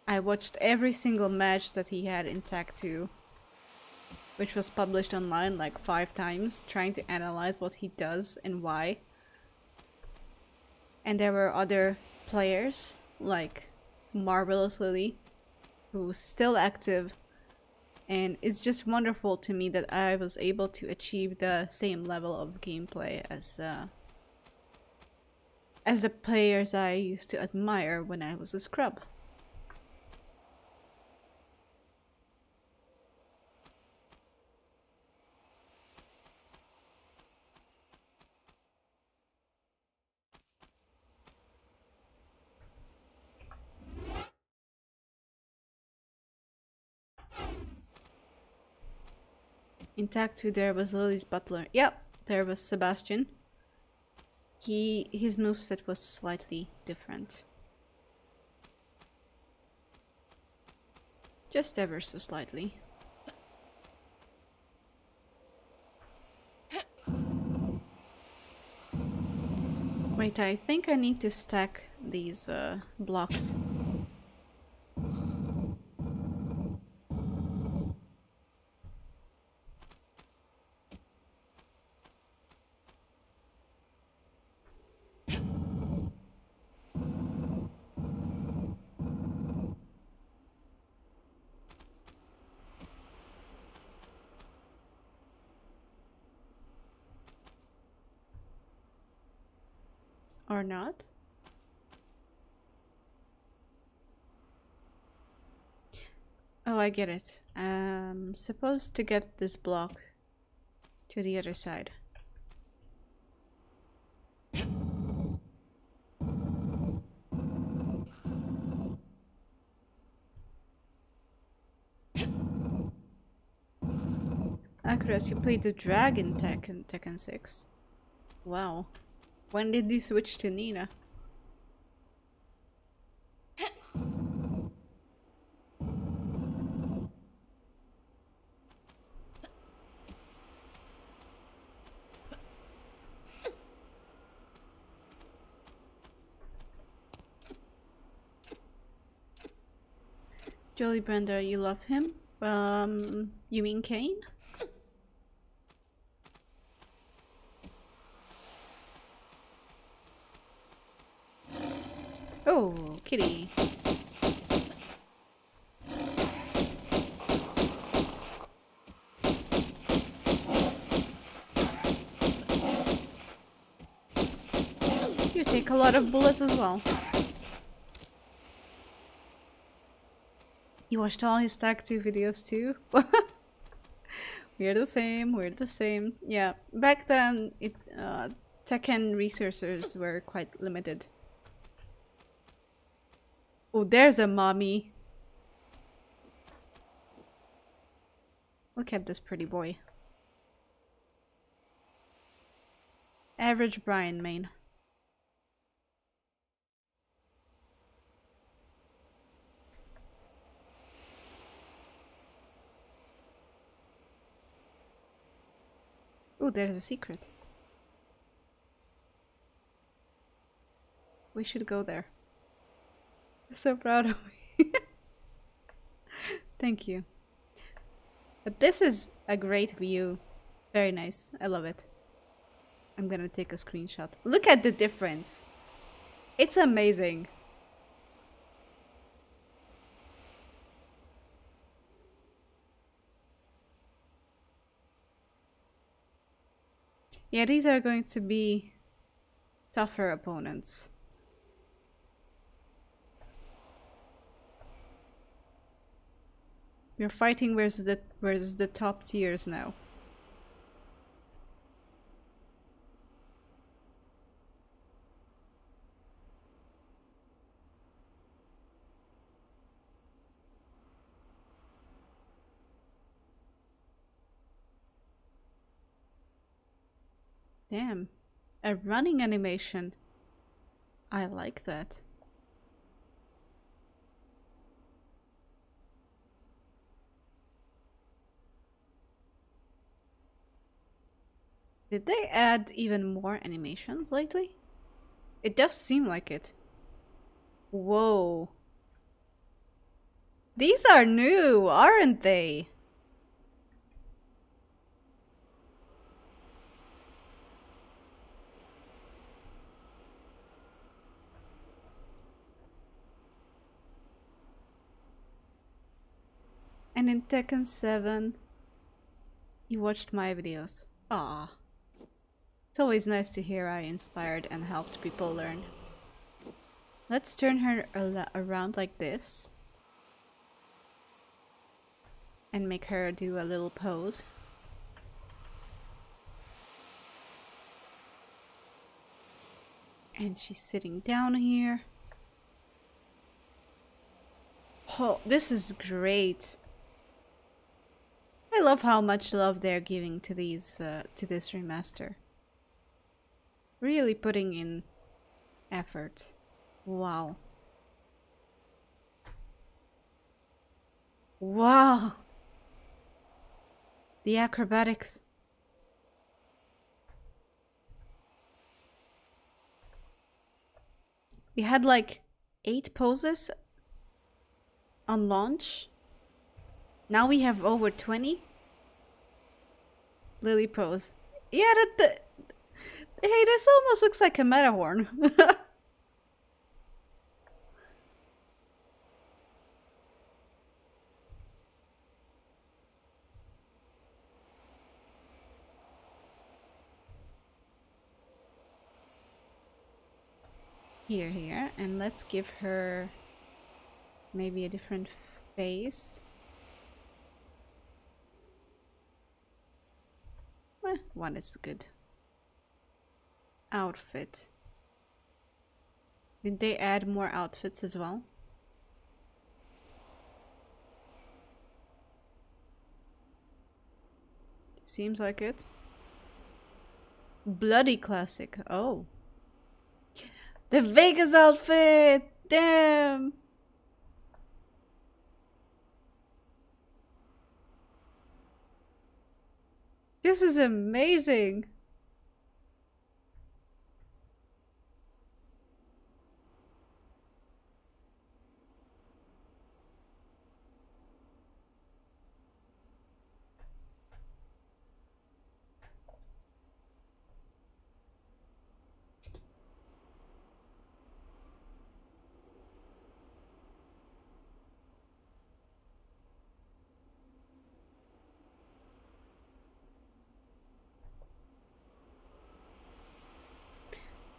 I watched every single match that he had in Tag 2, which was published online like 5 times, trying to analyze what he does and why. And there were other players, like Marvelous Lily, who's still active. And it's just wonderful to me that I was able to achieve the same level of gameplay as the players I used to admire when I was a scrub. In Tag 2 there was Lily's butler. Yep, there was Sebastian. His moveset was slightly different. Just ever so slightly. Wait, I think I need to stack these blocks. Or not? Oh, I get it. Supposed to get this block to the other side. Akros, you played the dragon tech in Tekken 6. Wow. When did you switch to Nina? Jolly Brenda, you love him? You mean Kane? Oh, kitty. You take a lot of bullets as well. You watched all his Tag 2 videos too? We're the same, we're the same. Yeah, back then Tekken resources were quite limited. Oh, there's a mommy. Look at this pretty boy. Average Brian main. Oh, there's a secret. We should go there. I'm so proud of me. Thank you. But this is a great view. Very nice. I love it. I'm gonna take a screenshot. Look at the difference. It's amazing. Yeah, these are going to be tougher opponents. We're fighting versus the top tiers now. Damn. A running animation. I like that. Did they add even more animations lately? It does seem like it. Whoa. These are new, aren't they? And in Tekken 7, you watched my videos. Ah. It's always nice to hear I inspired and helped people learn. Let's turn her around like this. And make her do a little pose. And she's sitting down here. Oh, this is great. I love how much love they're giving to these to this remaster. Really putting in effort. Wow. Wow. The acrobatics. We had like 8 poses on launch. Now we have over 20. Lily pose. Yeah, hey, this almost looks like a Matterhorn. Here, and let's give her maybe a different face. One is good. Outfit. Did they add more outfits as well? Seems like it. Bloody classic. Oh. The Vegas outfit! Damn! This is amazing!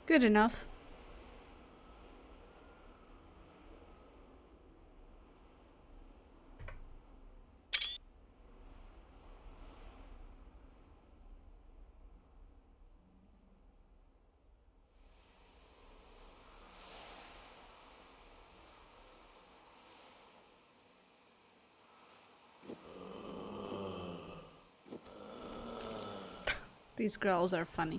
Good enough. These girls are funny.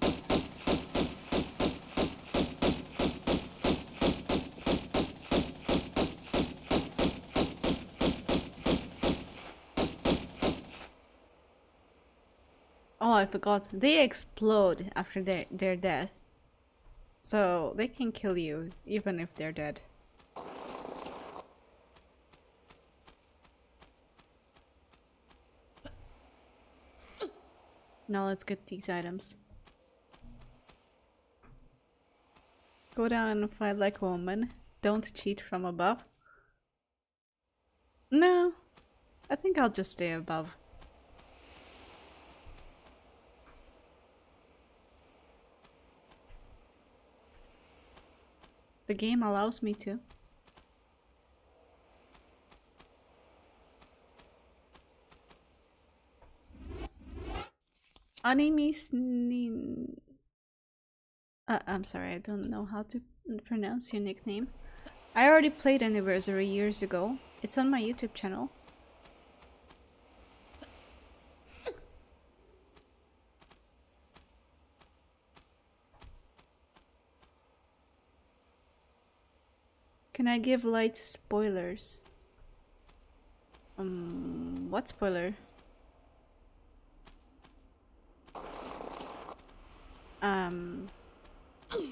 Oh, I forgot. They explode after their death. So they can kill you even if they're dead. Now let's get these items. Go down and fight like a woman. Don't cheat from above. No, I think I'll just stay above. The game allows me to. I'm sorry, I don't know how to pronounce your nickname. I already played Anniversary years ago. It's on my YouTube channel. Can I give light spoilers? What spoiler?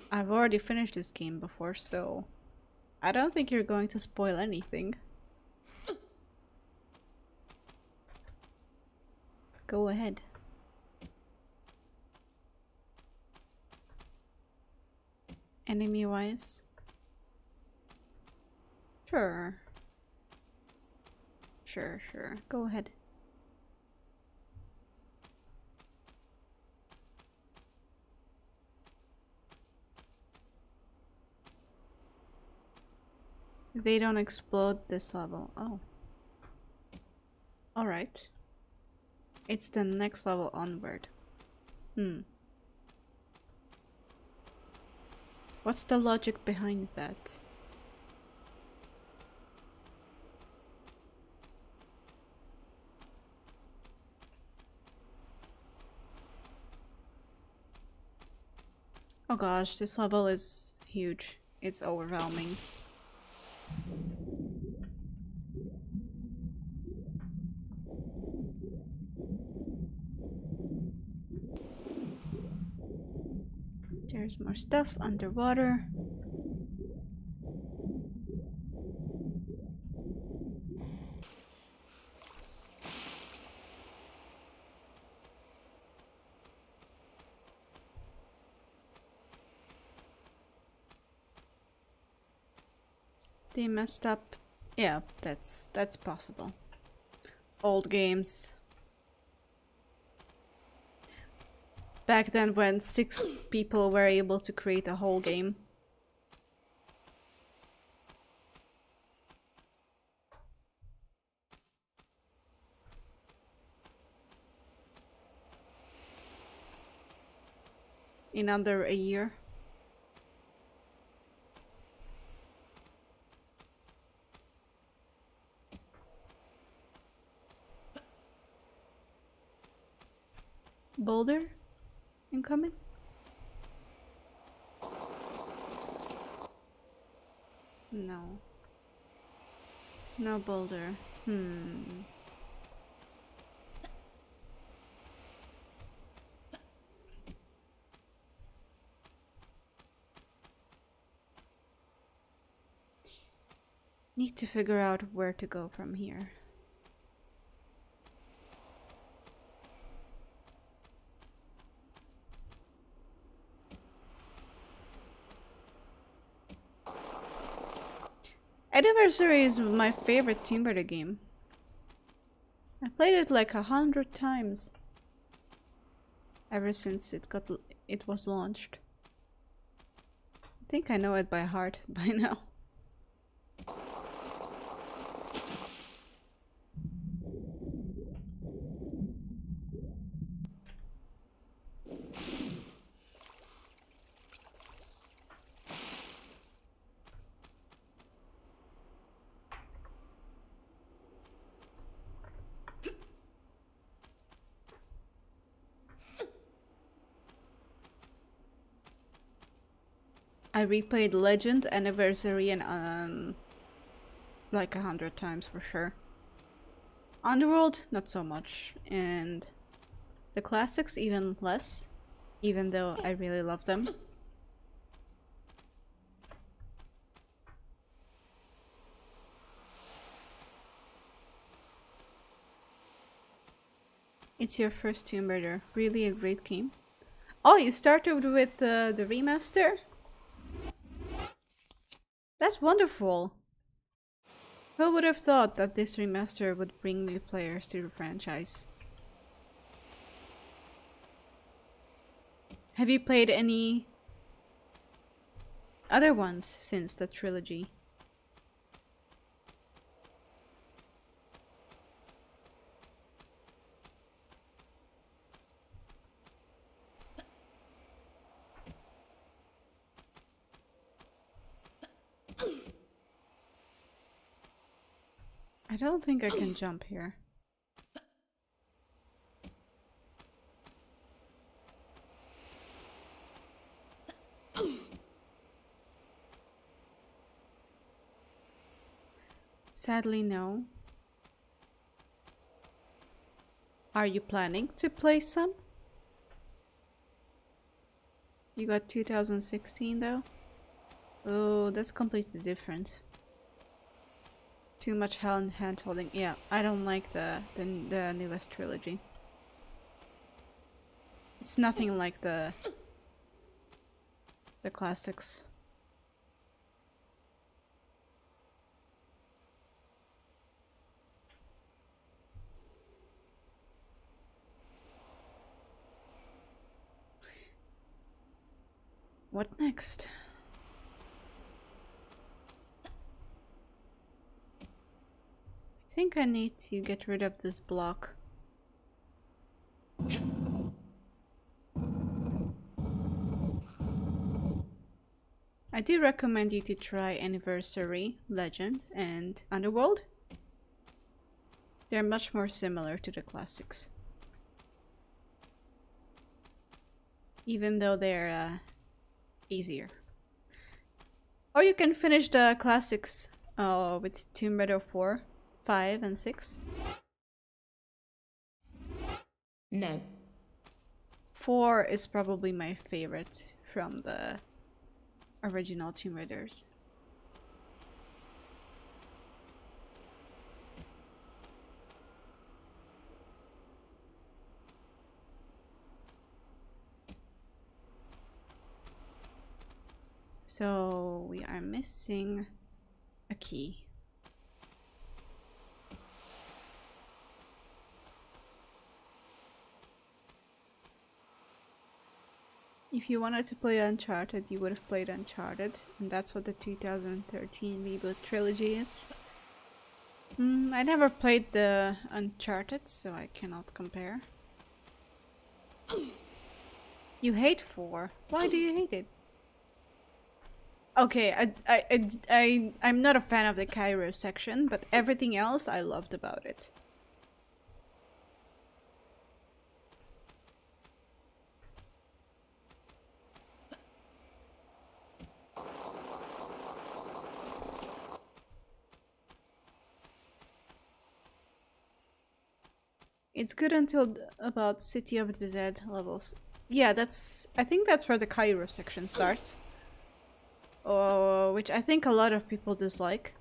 I've already finished this game before, so I don't think you're going to spoil anything. Go ahead. Enemy-wise? Sure. Sure. Go ahead. They don't explode this level. Oh. Alright. It's the next level onward. What's the logic behind that? Oh gosh, this level is huge. It's overwhelming. There's more stuff underwater. They messed up. Yeah, that's possible. Old games. Back then when 6 people were able to create a whole game. in under a year. Boulder incoming? No. No boulder. Need to figure out where to go from here. Anniversary is my favorite Tomb Raider game. I played it like 100 times ever since it was launched. I think I know it by heart by now. I replayed Legend, Anniversary, and like 100 times for sure. Underworld, not so much, and the classics even less, even though I really love them. It's your first Tomb Raider. Really a great game. Oh, you started with the remaster? That's wonderful! Who would have thought that this remaster would bring new players to the franchise? Have you played any other ones since the trilogy? I don't think I can jump here. Sadly, no. Are you planning to play some? You got 2016 though? Oh, that's completely different. Too much hand holding. Yeah, I don't like the newest trilogy. It's nothing like the classics. What next? I think I need to get rid of this block. I do recommend you to try Anniversary, Legend, and Underworld. They're much more similar to the classics. Even though they're easier. Or you can finish the classics with Tomb Raider 4, 5, and 6. No. 4 is probably my favorite from the original Tomb Raiders. So we are missing a key. If you wanted to play Uncharted, you would have played Uncharted, and that's what the 2013 reboot trilogy is. I never played the Uncharted, so I cannot compare. You hate 4? Why do you hate it? Okay, I'm not a fan of the Cairo section, but everything else I loved about it. It's good until about City of the Dead levels. Yeah, I think that's where the Cairo section starts. Which I think a lot of people dislike.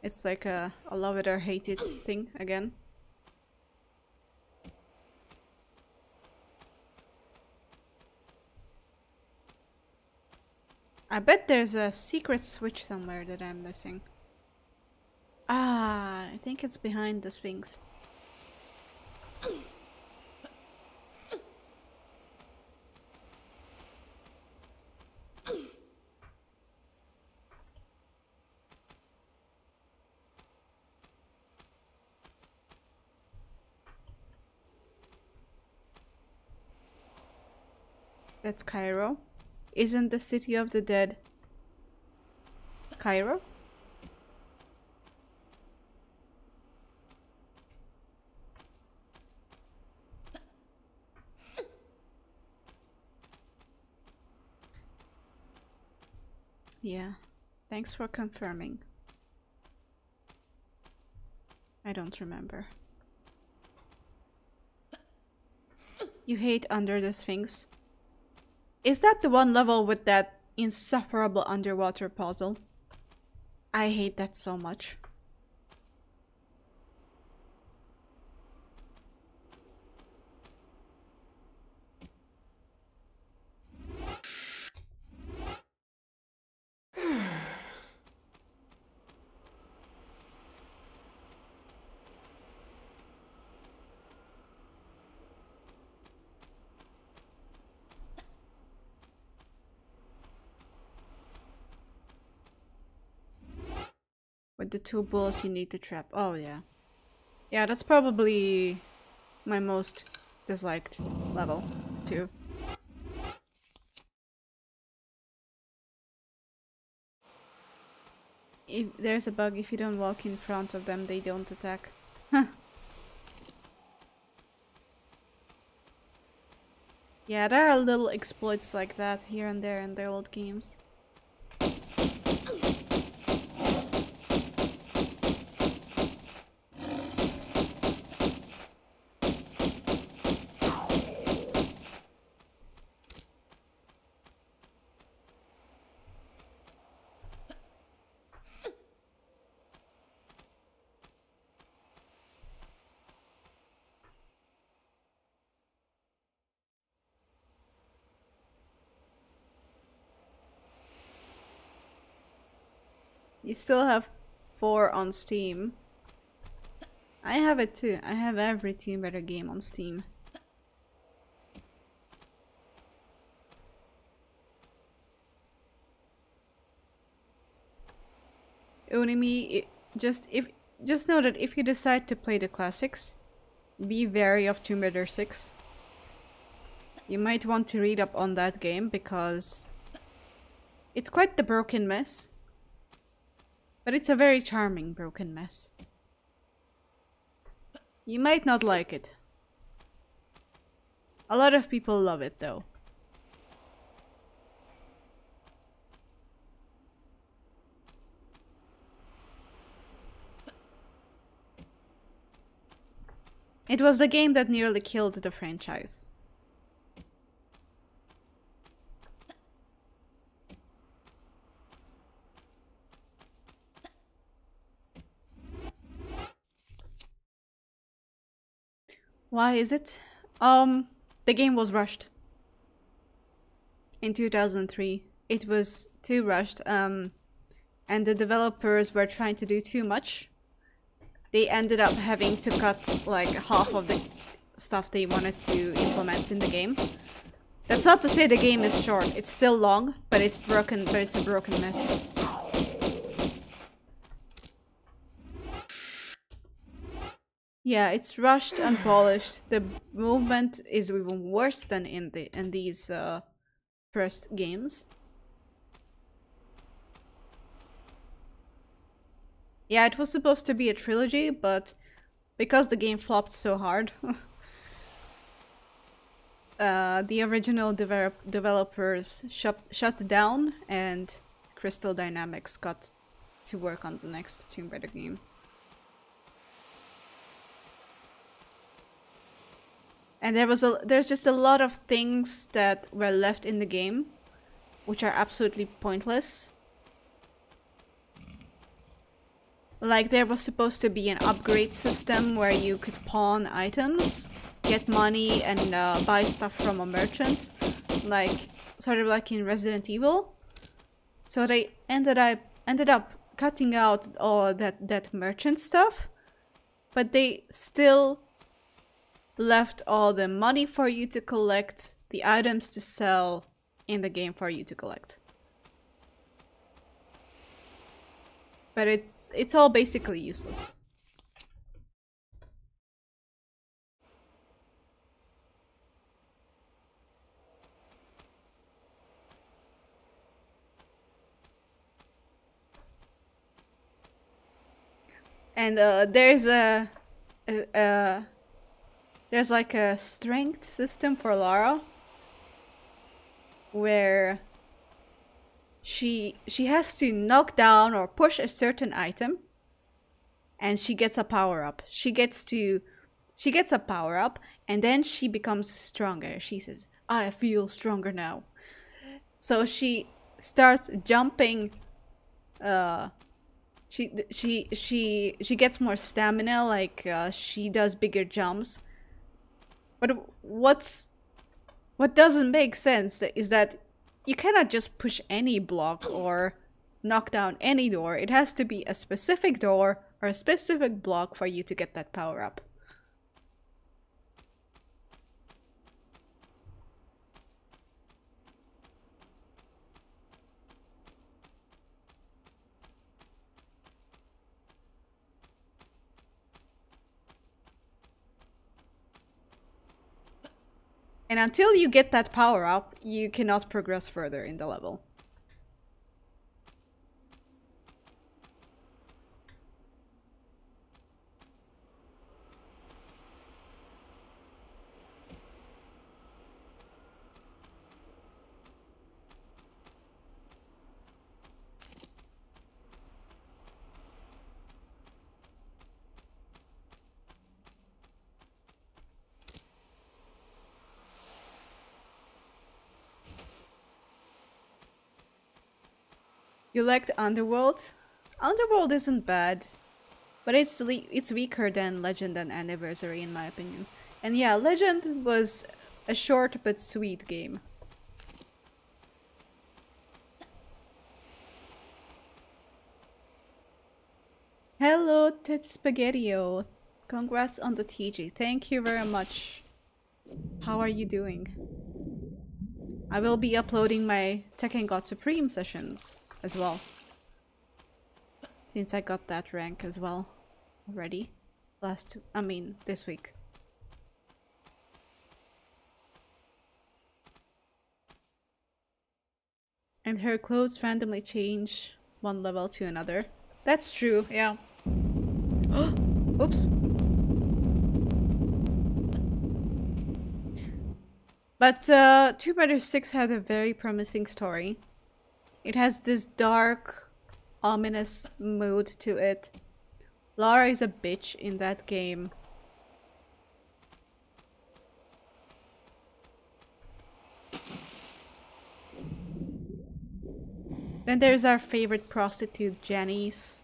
It's like a love it or hate it thing again. I bet there's a secret switch somewhere that I'm missing. Ah, I think it's behind the Sphinx. That's Cairo. Isn't the City of the Dead Cairo? Yeah. Thanks for confirming. I don't remember. You hate Under the Sphinx? Is that the one level with that insufferable underwater puzzle? I hate that so much. With the 2 bullets you need to trap. Oh yeah. Yeah, that's probably my most disliked level too. If there's a bug, if you don't walk in front of them, they don't attack. Huh. Yeah, there are little exploits like that here and there in the old games. You still have 4 on Steam. I have it too. I have every Tomb Raider game on Steam. Unimi, just know that if you decide to play the classics, be wary of Tomb Raider 6. You might want to read up on that game because it's quite the broken mess. But it's a very charming broken mess. You might not like it. A lot of people love it though. It was the game that nearly killed the franchise. Why is it? The game was rushed. In 2003. It was too rushed, and the developers were trying to do too much. They ended up having to cut like half of the stuff they wanted to implement in the game. That's not to say the game is short. It's still long, but it's broken, but it's a broken mess. Yeah, it's rushed and polished. The movement is even worse than in these first games. Yeah, it was supposed to be a trilogy, but because the game flopped so hard, the original developers shut down, and Crystal Dynamics got to work on the next Tomb Raider game. And there's just a lot of things that were left in the game, which are absolutely pointless. Like, there was supposed to be an upgrade system where you could pawn items, get money, and buy stuff from a merchant, like sort of like in Resident Evil. So they ended up cutting out all that merchant stuff, but they still left all the money for you to collect, the items to sell in the game for you to collect. But it's all basically useless. And there's there's like a strength system for Lara, where she has to knock down or push a certain item, and she gets a power up. She gets a power up, and then she becomes stronger. She says, "I feel stronger now." So she starts jumping. She gets more stamina. Like she does bigger jumps. But what doesn't make sense is that you cannot just push any block or knock down any door. It has to be a specific door or a specific block for you to get that power up. And until you get that power up, you cannot progress further in the level. You liked Underworld? Underworld isn't bad, but it's weaker than Legend and Anniversary in my opinion. And yeah, Legend was a short but sweet game. Hello, Ted Spaghettio. Congrats on the TG. Thank you very much. How are you doing? I will be uploading my Tekken God Supreme sessions as well, since I got that rank as well already this week. And her clothes randomly change one level to another. That's true, yeah. Oops. But Tomb Raider 6 had a very promising story. It has this dark, ominous mood to it. Lara is a bitch in that game. Then there's our favorite prostitute, Janice,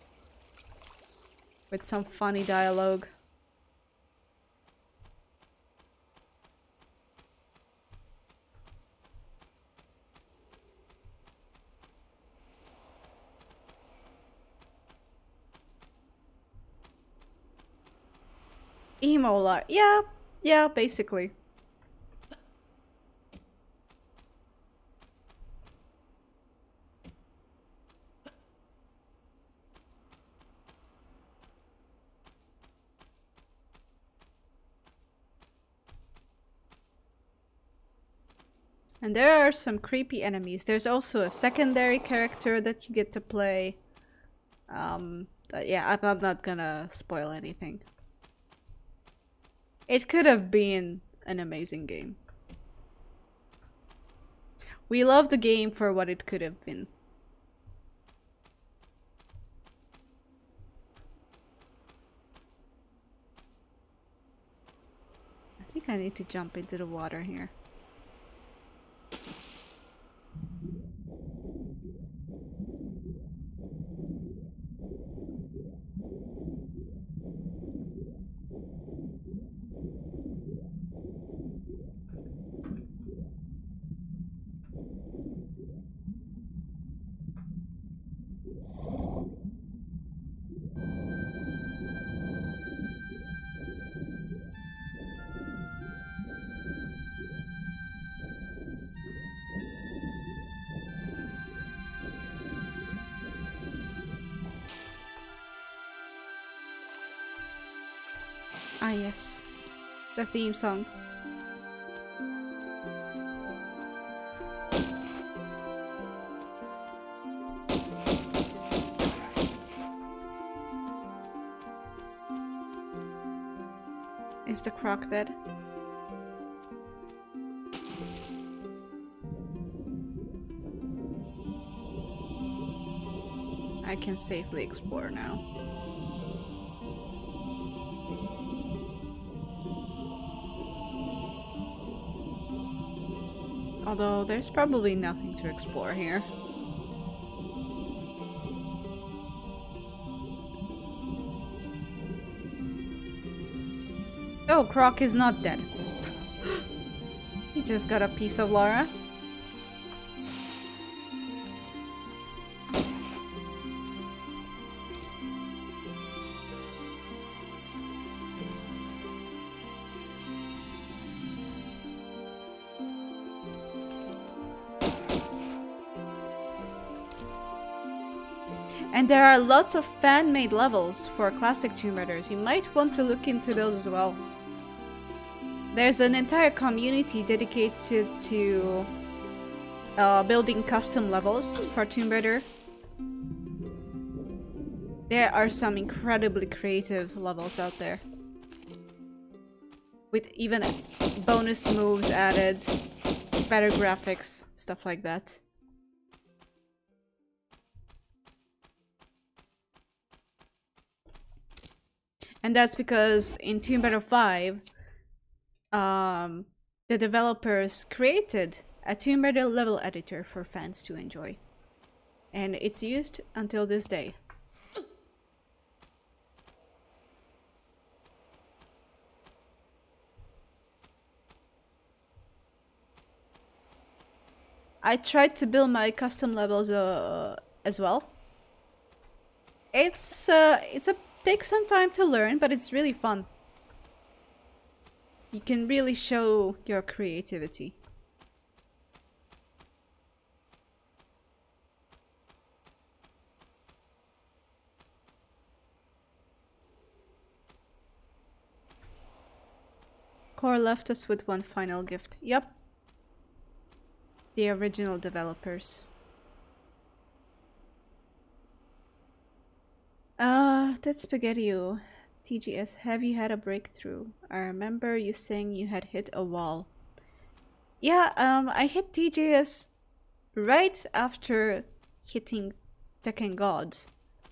with some funny dialogue. Emo Lara. Yeah, basically. And there are some creepy enemies. There's also a secondary character that you get to play. But yeah, I'm not gonna spoil anything. It could have been an amazing game. We love the game for what it could have been. I think I need to jump into the water here. Ah yes, the theme song. Is the croc dead? I can safely explore now. Although there's probably nothing to explore here. Oh, Croc is not dead. He just got a piece of Lara. And there are lots of fan-made levels for classic Tomb Raiders. You might want to look into those as well. There's an entire community dedicated to building custom levels for Tomb Raider. There are some incredibly creative levels out there. With even bonus moves added, better graphics, stuff like that. And that's because in Tomb Raider 5, the developers created a Tomb Raider level editor for fans to enjoy. And it's used until this day. I tried to build my custom levels as well. Takes some time to learn, but it's really fun. You can really show your creativity. Core left us with one final gift. Yup. The original developers. That's Spaghetti-O. TGS, have you had a breakthrough? I remember you saying you had hit a wall. Yeah, I hit TGS right after hitting Tekken God.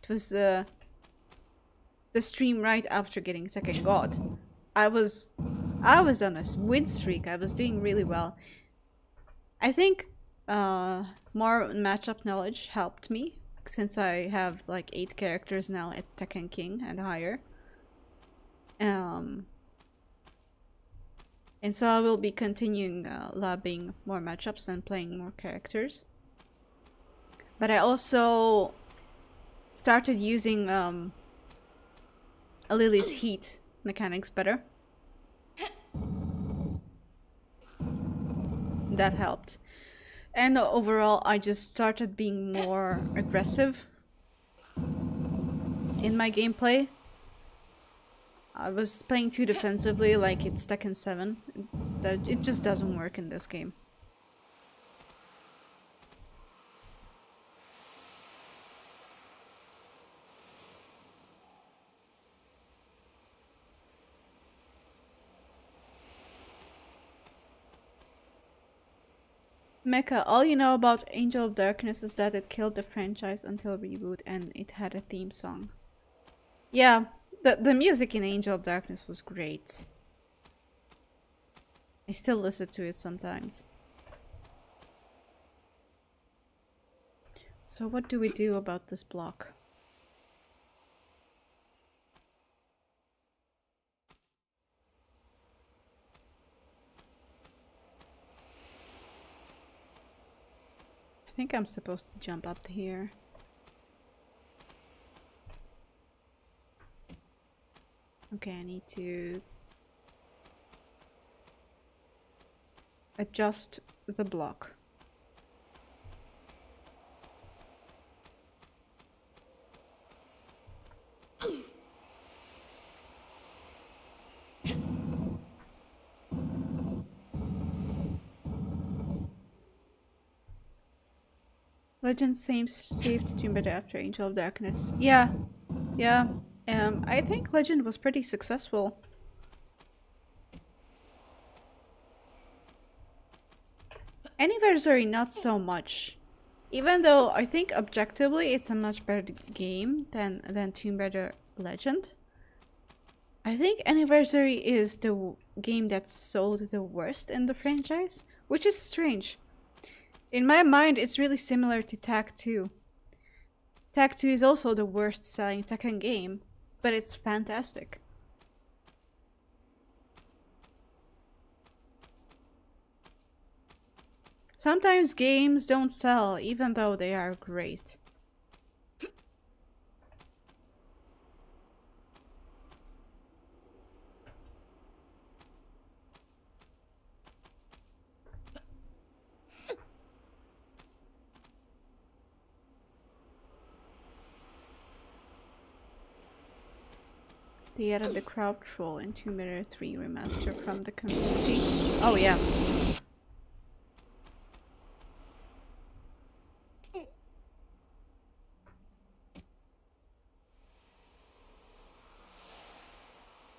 It was the stream right after getting Tekken God. I was on a win streak. I was doing really well. I think more matchup knowledge helped me, since I have like 8 characters now at Tekken King and higher. And so I will be continuing labbing more matchups and playing more characters. But I also started using Lily's heat mechanics better. That helped. And overall, I just started being more aggressive in my gameplay. I was playing too defensively, like it's Tekken 7. It just doesn't work in this game. Mecha, all you know about Angel of Darkness is that it killed the franchise until reboot and it had a theme song. Yeah, the music in Angel of Darkness was great. I still listen to it sometimes. So what do we do about this block? I think I'm supposed to jump up here. Okay, I need to adjust the block. Legend saved Tomb Raider after Angel of Darkness. Yeah, yeah. I think Legend was pretty successful. Anniversary, not so much. Even though I think objectively it's a much better game than Tomb Raider Legend. I think Anniversary is the game that sold the worst in the franchise, which is strange. In my mind, it's really similar to Tag 2. Tag 2 is also the worst selling Tekken game, but it's fantastic. Sometimes games don't sell even though they are great. They added the crowd troll in Tomb Raider 3 Remastered from the community. Oh yeah.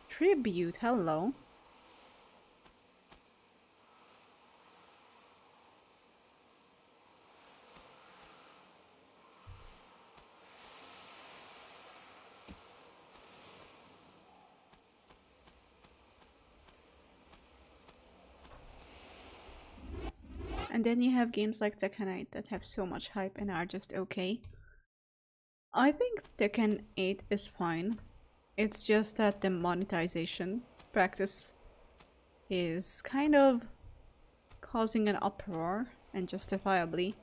Tribute, hello. And then you have games like Tekken 8 that have so much hype and are just okay. I think Tekken 8 is fine. It's just that the monetization practice is kind of causing an uproar, and justifiably.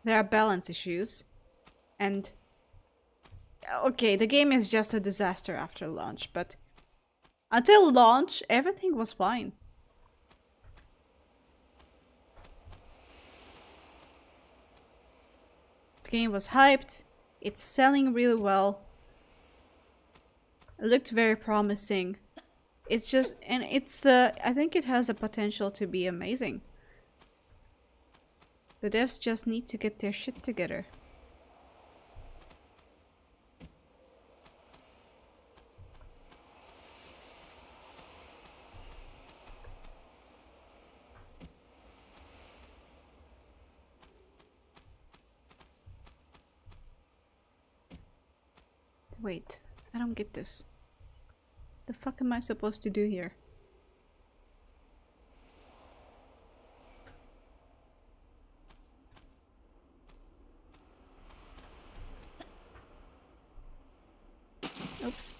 There are balance issues, and okay, the game is just a disaster after launch, but until launch, everything was fine. The game was hyped, it's selling really well, it looked very promising. It's just, and it's, I think it has a potential to be amazing. The devs just need to get their shit together. Wait, I don't get this. The fuck am I supposed to do here? Oops.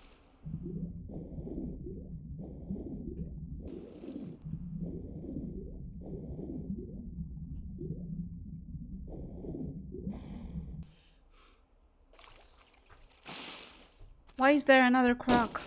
Why is there another croc?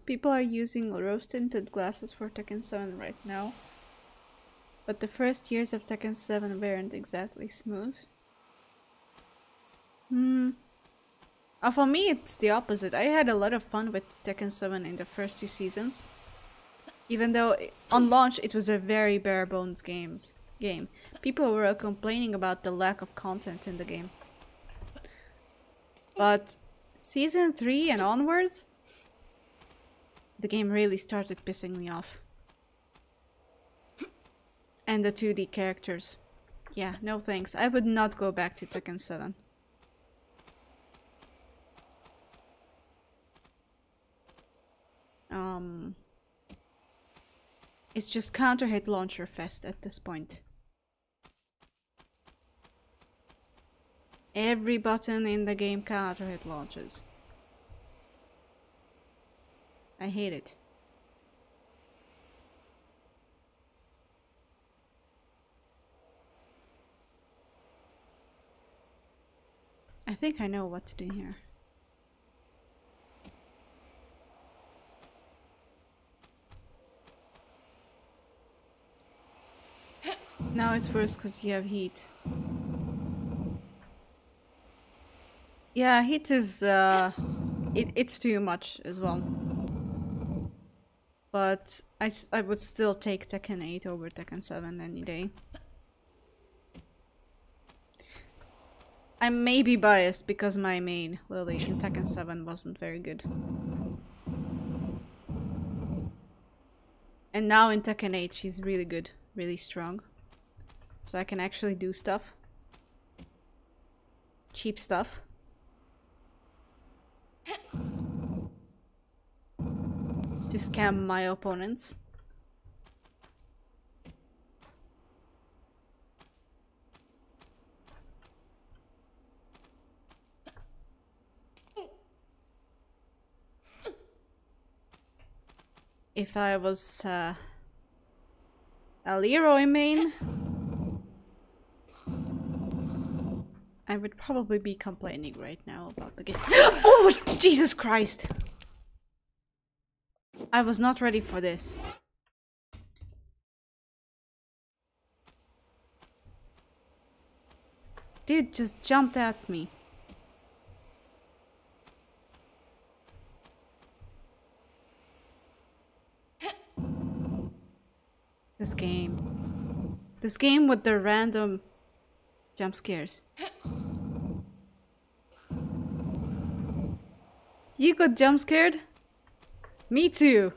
People are using rose-tinted glasses for Tekken 7 right now. But the first years of Tekken 7 weren't exactly smooth. For me, it's the opposite. I had a lot of fun with Tekken 7 in the first 2 seasons. Even though on launch it was a very bare bones game. People were complaining about the lack of content in the game. But season 3 and onwards, the game really started pissing me off. And the 2D characters. Yeah, no thanks. I would not go back to Tekken 7. It's just counter-hit launcher fest at this point. Every button in the game counter-hit launches. I hate it. I think I know what to do here. Now it's worse because you have heat. Yeah, heat is it's too much as well. But I would still take Tekken 8 over Tekken 7 any day. I may be biased because my main, Lily, in Tekken 7 wasn't very good. And now in Tekken 8 she's really good, really strong. So I can actually do stuff. Cheap stuff. To scam my opponents. If I was a Leroy main, I would probably be complaining right now about the game. Oh, Jesus Christ! I was not ready for this. Dude just jumped at me. This game. This game with the random jump scares. You got jump scared? Me too.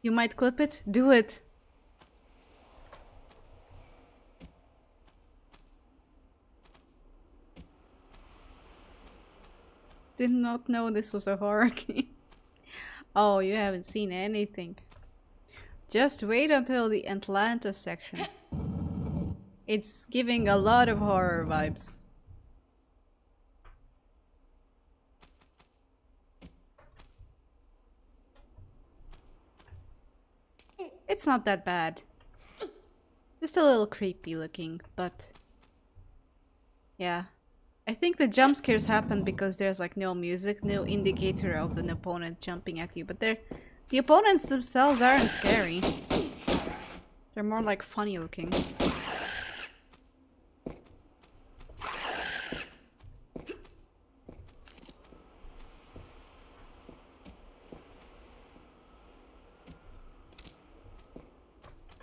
You might clip it? Do it. Did not know this was a horror game. Oh, you haven't seen anything. Just wait until the Atlantis section. It's giving a lot of horror vibes. It's not that bad. Just a little creepy looking, but yeah. I think the jump scares happen because there's like no music, no indicator of an opponent jumping at you, but the opponents themselves aren't scary. They're more like funny looking.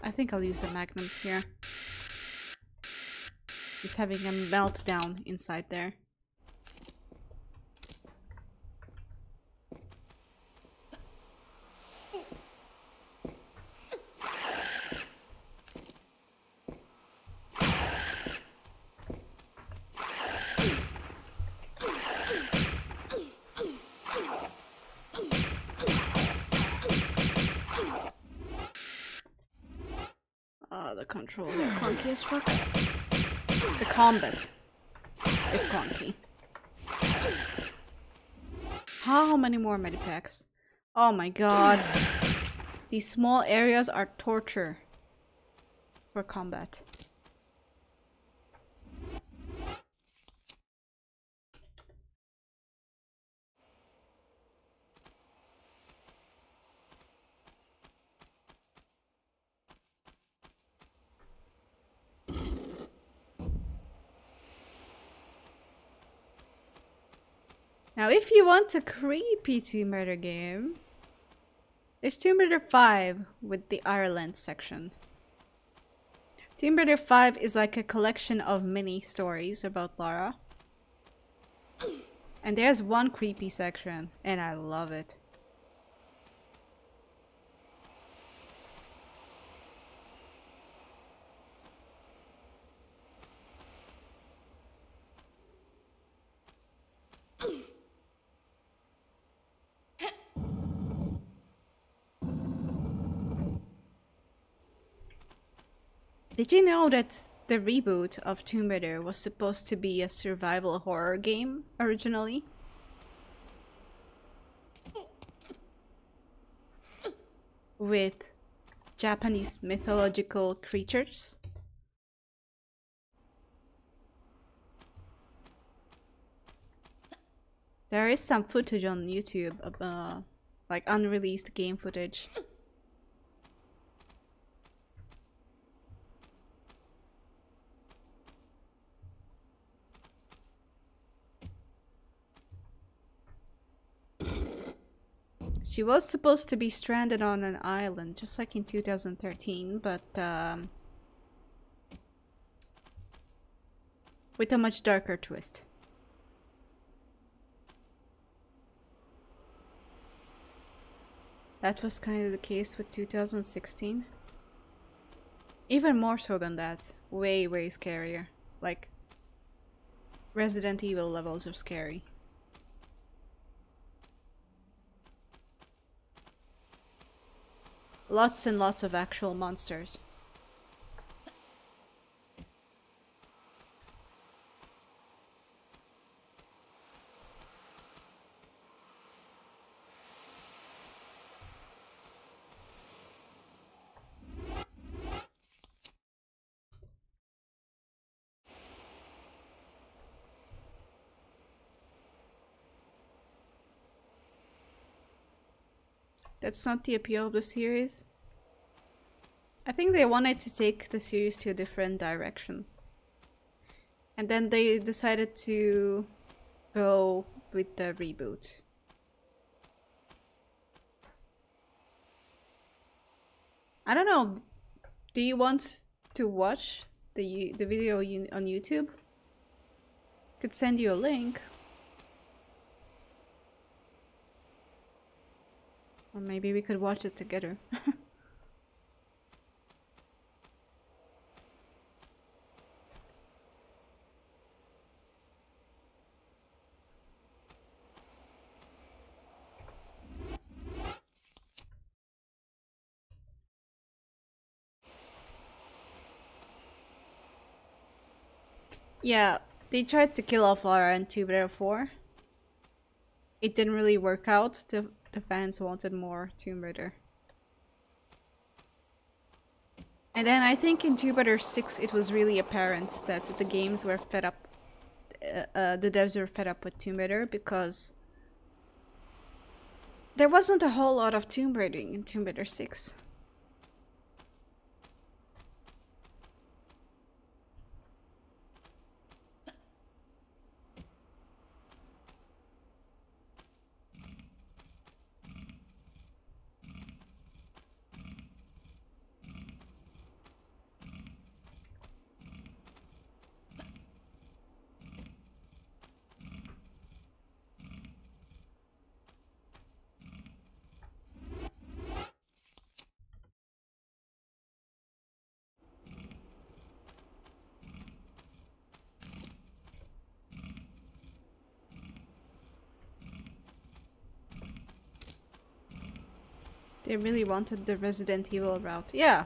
I think I'll use the magnums here. Just having a meltdown inside there. The controls are clunky as fuck. The combat is clunky. How many more medipacks? Oh my god. These small areas are torture for combat. Now, if you want a creepy Tomb Raider game, there's Tomb Raider 5 with the Ireland section. Tomb Raider 5 is like a collection of mini stories about Lara. And there's one creepy section, and I love it. Did you know that the reboot of Tomb Raider was supposed to be a survival horror game originally? With Japanese mythological creatures? There is some footage on YouTube of like unreleased game footage. She was supposed to be stranded on an island, just like in 2013, but with a much darker twist. That was kind of the case with 2016. Even more so than that. Way, way scarier. Like Resident Evil levels of scary. Lots and lots of actual monsters. That's not the appeal of the series. I think they wanted to take the series to a different direction. And then they decided to go with the reboot. I don't know. Do you want to watch the video on YouTube? Could send you a link. Or maybe we could watch it together. Yeah, they tried to kill off Lara in Tomb Raider 4. It didn't really work out. The fans wanted more Tomb Raider. And then I think in Tomb Raider 6 it was really apparent that the games were fed up. The devs were fed up with Tomb Raider because there wasn't a whole lot of Tomb Raiding in Tomb Raider 6. They really wanted the Resident Evil route. Yeah.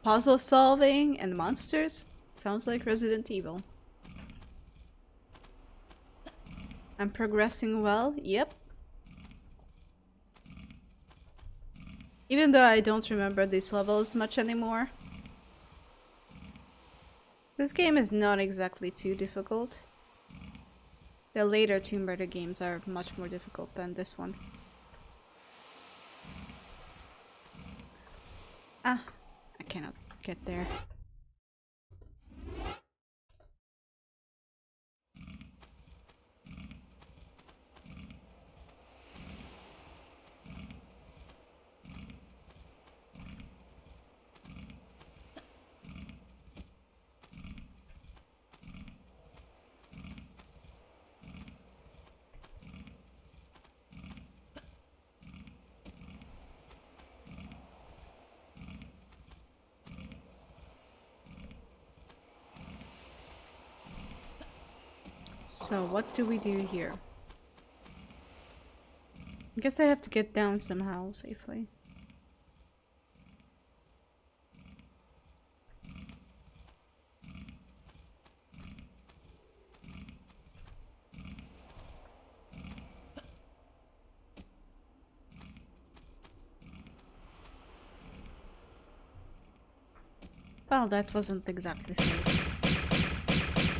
Puzzle solving and monsters. Sounds like Resident Evil. I'm progressing well, yep. Even though I don't remember these levels much anymore. This game is not exactly too difficult. The later Tomb Raider games are much more difficult than this one. Ah, I cannot get there. So what do we do here? I guess I have to get down somehow safely. Well, that wasn't exactly safe.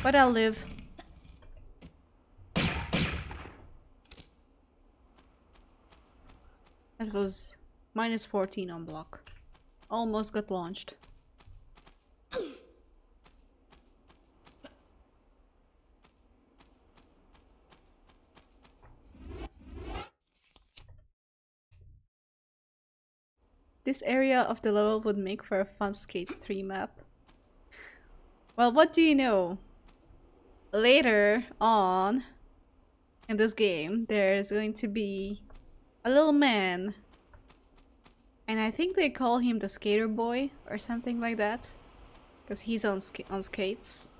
But I'll live. That was minus 14 on block. Almost got launched. This area of the level would make for a fun Skate 3 map. Well, what do you know? Later on in this game, there's going to be a little man. And I think they call him the Skater Boy or something like that. Because he's on skates.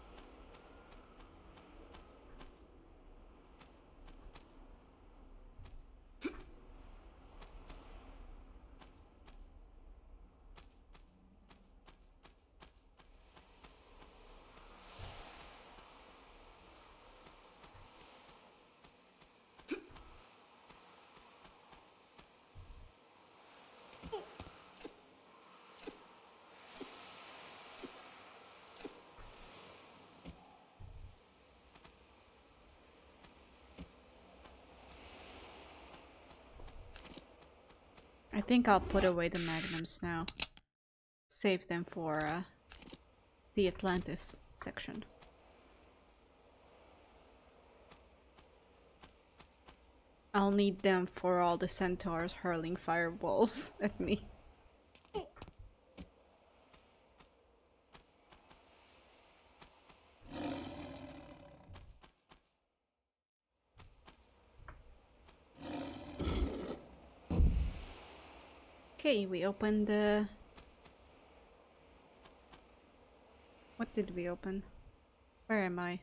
I think I'll put away the magnums now. Save them for the Atlantis section. I'll need them for all the centaurs hurling fireballs at me. Okay, we opened the... What did we open? Where am I?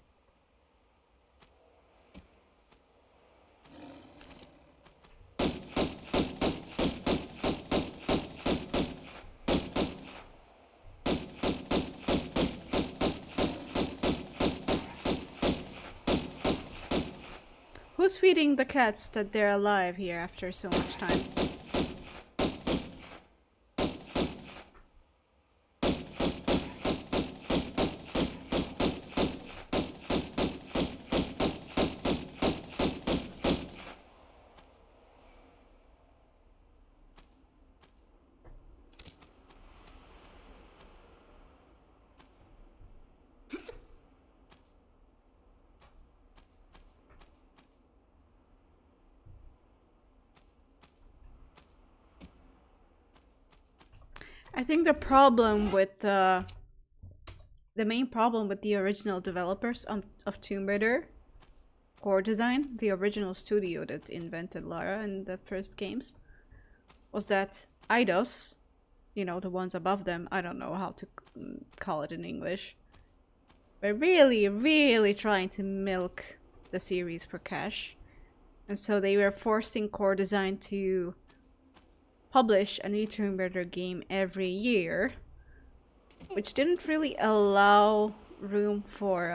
Who's feeding the cats that they're alive here after so much time? I think the problem with the main problem with the original developers of Tomb Raider core design, the original studio that invented Lara in the first games, was that IDOS, you know, the ones above them, I don't know how to call it in English, were really trying to milk the series for cash. And so they were forcing core design to publish a new Tomb Raider game every year, which didn't really allow room for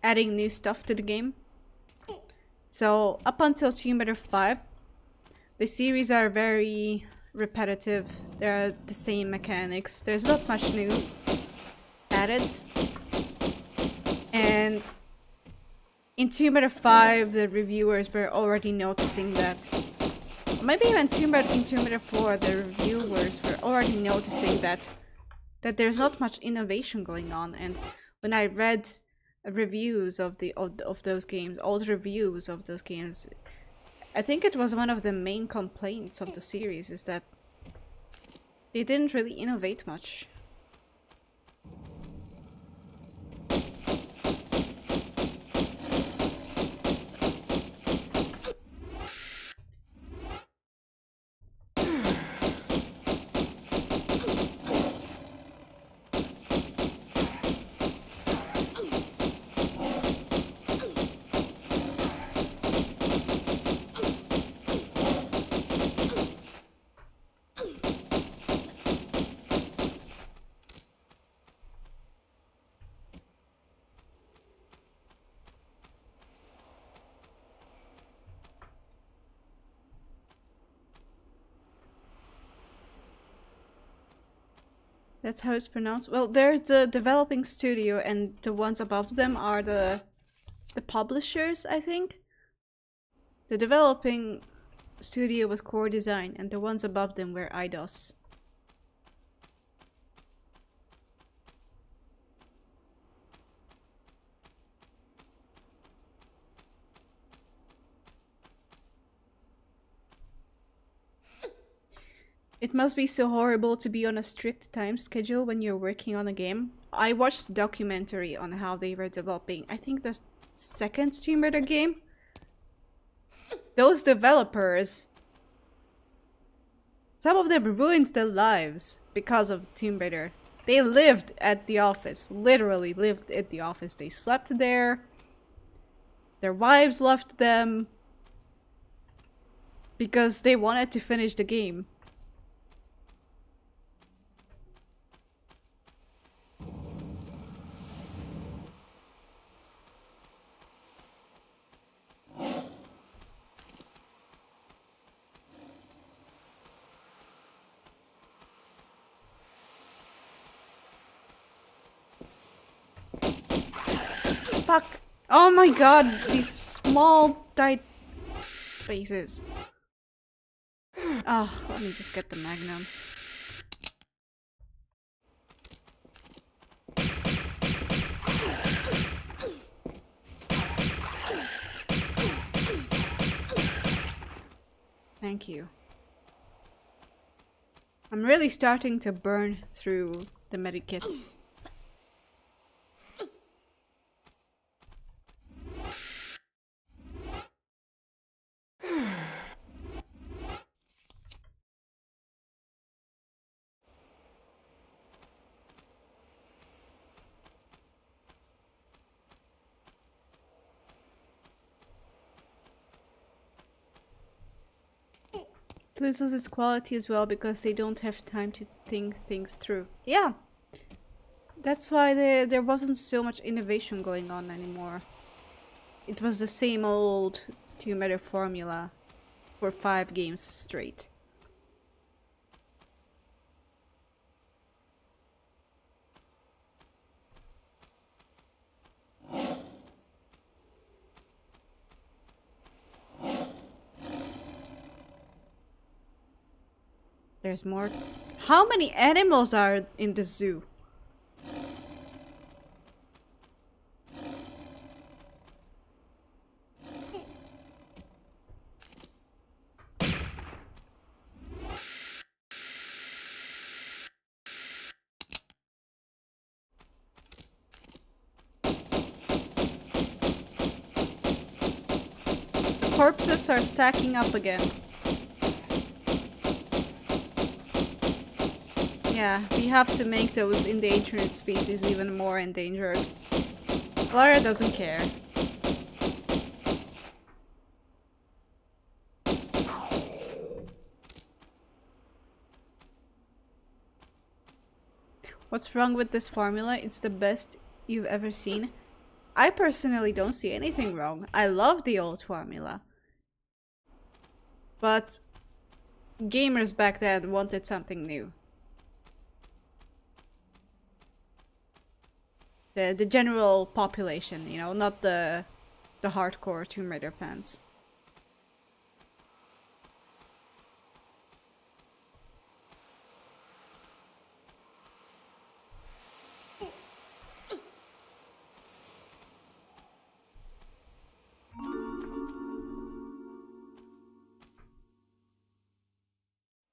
adding new stuff to the game. So up until Tomb Raider 5, the series are very repetitive. They're the same mechanics. There's not much new added. And in Tomb Raider 5, the reviewers were already noticing that. Or maybe even in Tomb Raider 4, the reviewers were already noticing that there's not much innovation going on. And when I read reviews of those games, old reviews of those games, I think it was one of the main complaints of the series is that they didn't really innovate much. That's how it's pronounced. Well, there's the developing studio, and the ones above them are the publishers, I think. The developing studio was Core Design, and the ones above them were IDOS. It must be so horrible to be on a strict time schedule when you're working on a game. I watched a documentary on how they were developing, I think, the second Tomb Raider game. Those developers, some of them ruined their lives because of Tomb Raider. They lived at the office, literally lived at the office. They slept there. Their wives left them because they wanted to finish the game. Fuck! Oh my god, these small tight spaces. Ah, let me just get the magnums. Thank you. I'm really starting to burn through the medikits. It loses its quality as well because they don't have time to think things through. Yeah, that's why there wasn't so much innovation going on anymore. It was the same old Tomb Raider formula for 5 games straight. There's more. How many animals are in the zoo? The corpses are stacking up again. Yeah, we have to make those endangered species even more endangered. Clara doesn't care. What's wrong with this formula? It's the best you've ever seen. I personally don't see anything wrong. I love the old formula. But gamers back then wanted something new. The general population, you know, not the hardcore Tomb Raider fans.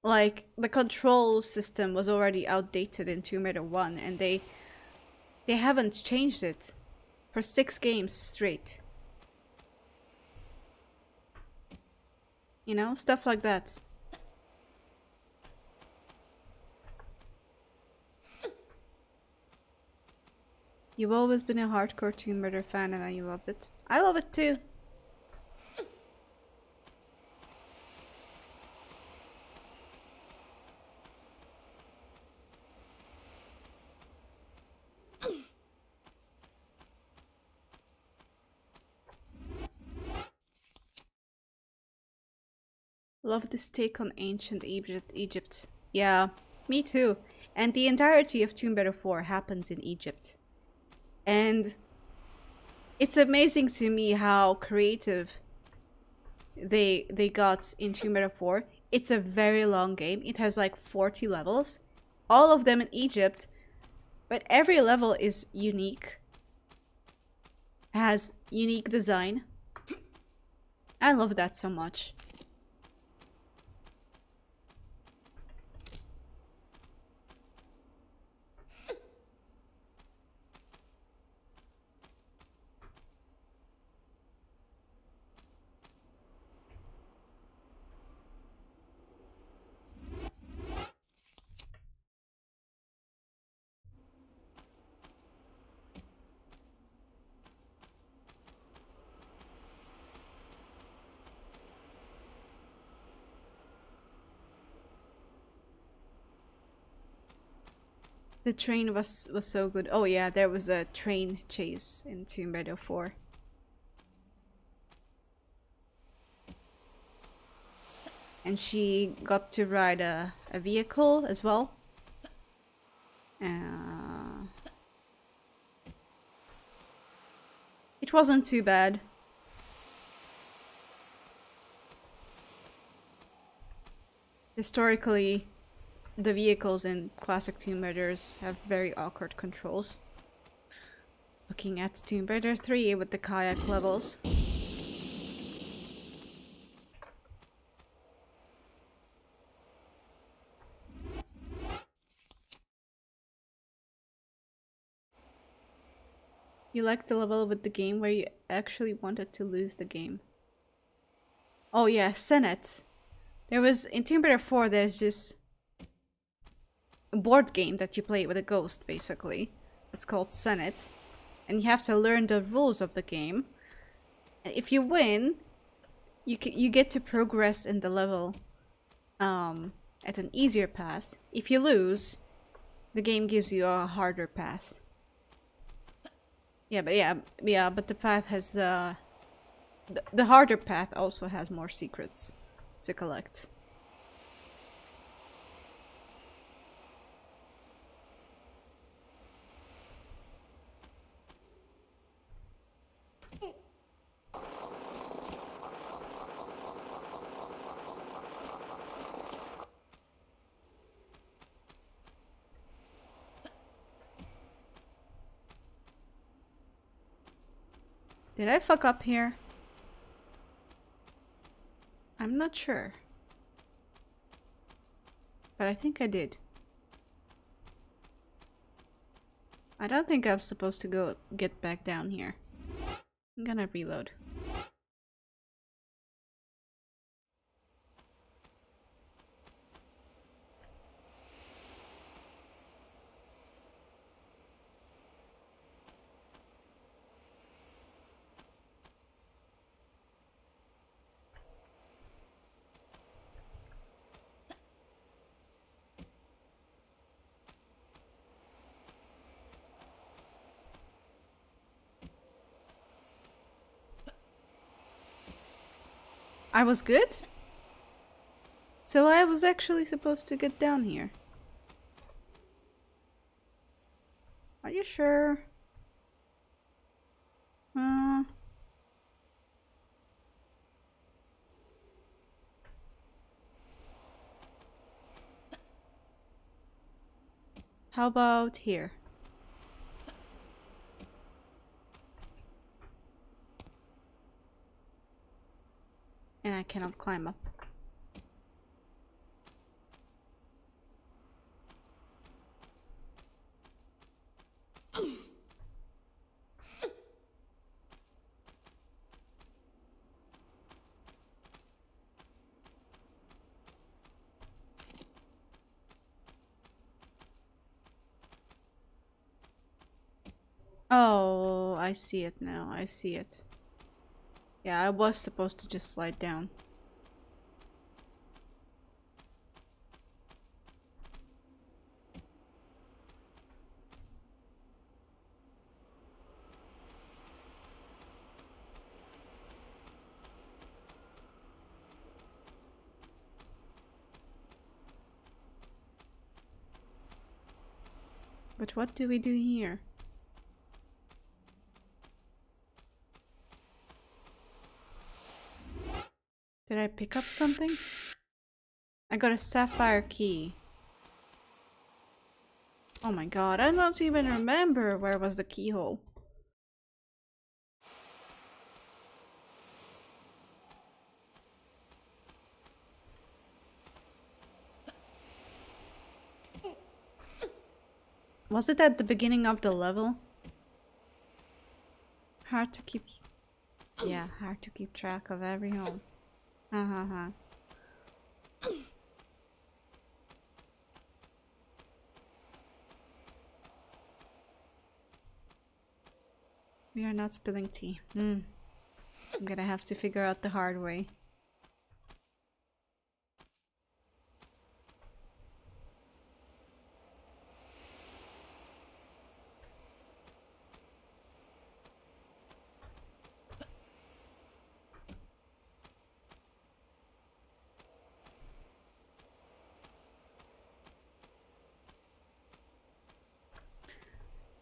Like, the control system was already outdated in Tomb Raider 1, and they haven't changed it for 6 games straight. You know, stuff like that. You've always been a hardcore Tomb Raider fan and you loved it. I love it too. Love this take on ancient Egypt. Yeah, me too. And the entirety of Tomb Raider 4 happens in Egypt. And it's amazing to me how creative they got in Tomb Raider 4. It's a very long game. It has like 40 levels. All of them in Egypt. But every level is unique. Has unique design. I love that so much. The train was so good. Oh yeah, there was a train chase in Tomb Raider 4. And she got to ride a vehicle as well. It wasn't too bad. Historically, the vehicles in classic Tomb Raiders have very awkward controls. Looking at Tomb Raider 3 with the kayak levels. You liked the level with the game where you actually wanted to lose the game. Oh yeah, Senet. There was, in Tomb Raider 4, there's this board game that you play with a ghost, basically. It's called Senet. And you have to learn the rules of the game. And if you win, you get to progress in the level at an easier path. If you lose, the game gives you a harder path. Yeah, but the path has the harder path also has more secrets to collect. Did I fuck up here? I'm not sure. But I think I did. I don't think I'm supposed to go get back down here. I'm gonna reload. I was good? So I was actually supposed to get down here. Are you sure? How about here? And I cannot climb up. Oh, I see it now. I see it. Yeah, I was supposed to just slide down. But what do we do here? Did I pick up something? I got a sapphire key. Oh my god, I don't even remember where was the keyhole. Was it at the beginning of the level? Hard to keep... Yeah, hard to keep track of every home. Ha ha ha. We are not spilling tea. I'm gonna have to figure out the hard way.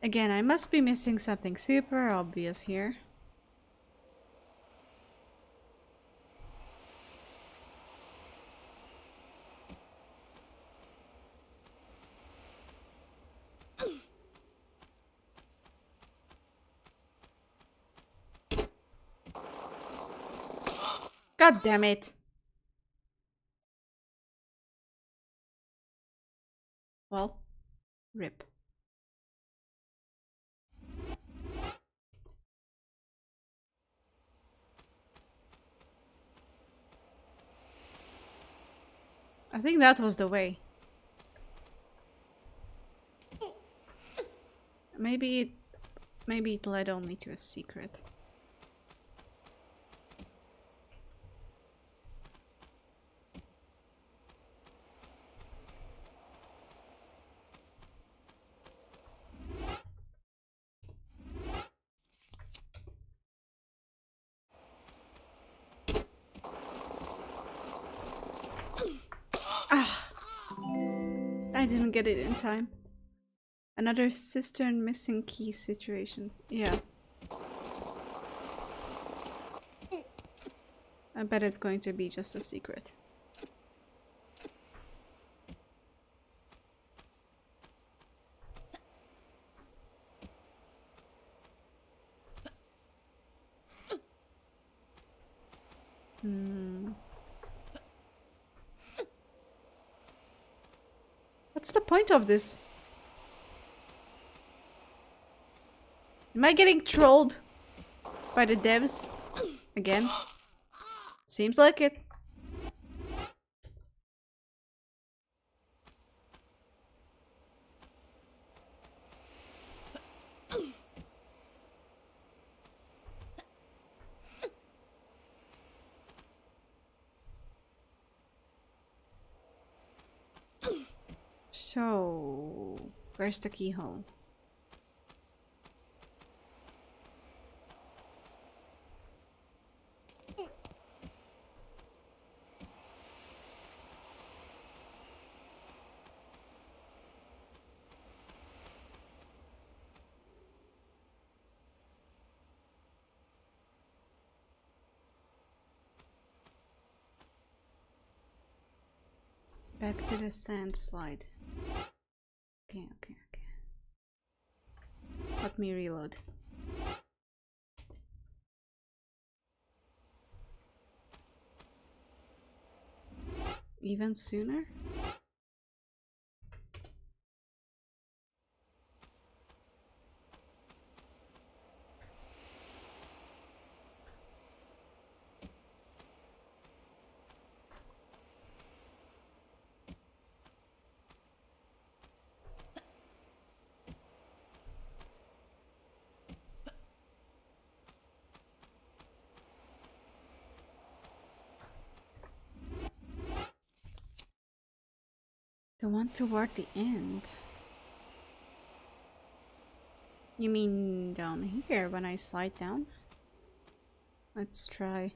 Again, I must be missing something super obvious here. God damn it! Well, rip. I think that was the way. Maybe it led only to a secret. Ah! I didn't get it in time. Another cistern missing key situation. Yeah. I bet it's going to be just a secret. What's the point of this? Am I getting trolled by the devs again? Seems like it. So, where's the keyhole? Back to the sand slide. Okay. Let me reload. Even sooner? The one toward the end. You mean down here when I slide down? Let's try.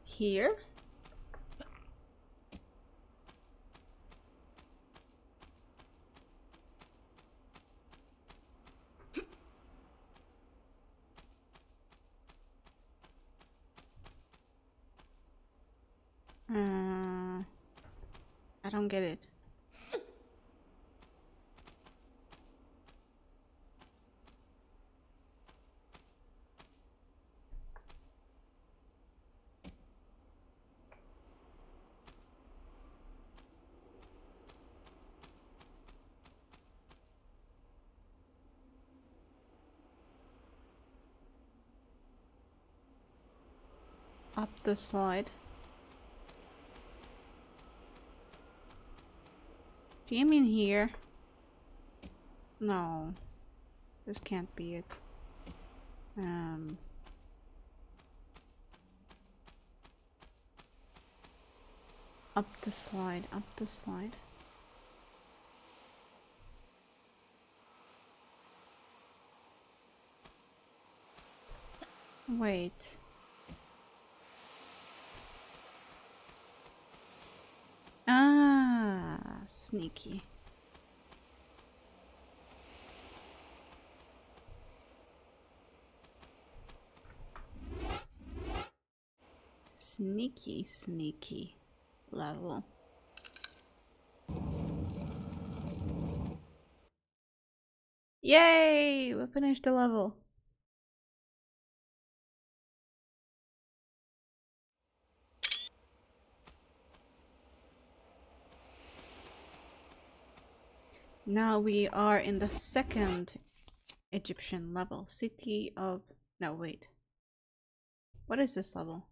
Here? I don't get it. Up the slide. Do you mean here? No. This can't be it. Up the slide, up the slide. Wait. Ah, sneaky. Sneaky level. Yay! We finished the level. Now we are in the second Egyptian level. City of... No, wait. What is this level?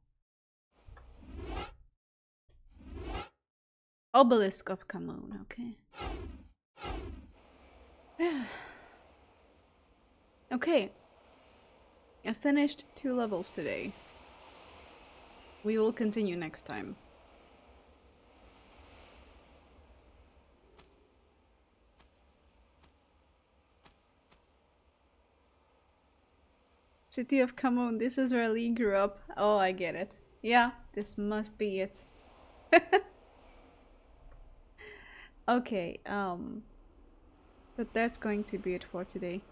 Obelisk of Khamoon, okay. Okay. I finished 2 levels today. We will continue next time. City of Khamoon, this is where Lee grew up. Oh, I get it. Yeah, this must be it. Okay, but that's going to be it for today.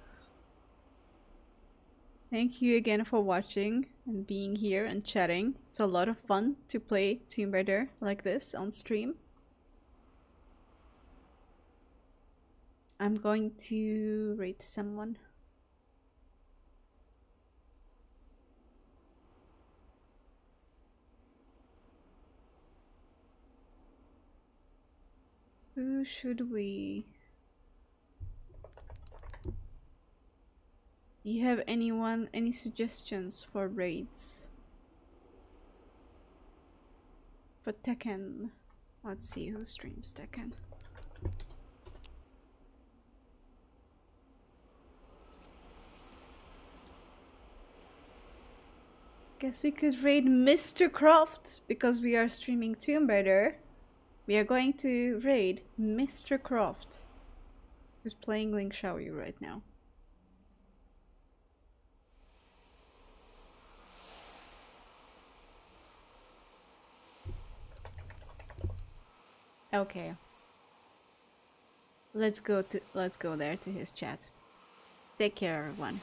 Thank you again for watching and being here and chatting. It's a lot of fun to play Tomb Raider like this on stream. I'm going to rate someone. Who should we... Do you have any suggestions for raids? For Tekken. Let's see who streams Tekken. Guess we could raid Mr. Croft because we are streaming Tomb Raider. We are going to raid Mr. Croft, who's playing Link Xiaoyu right now. Okay. Let's go there to his chat. Take care, everyone.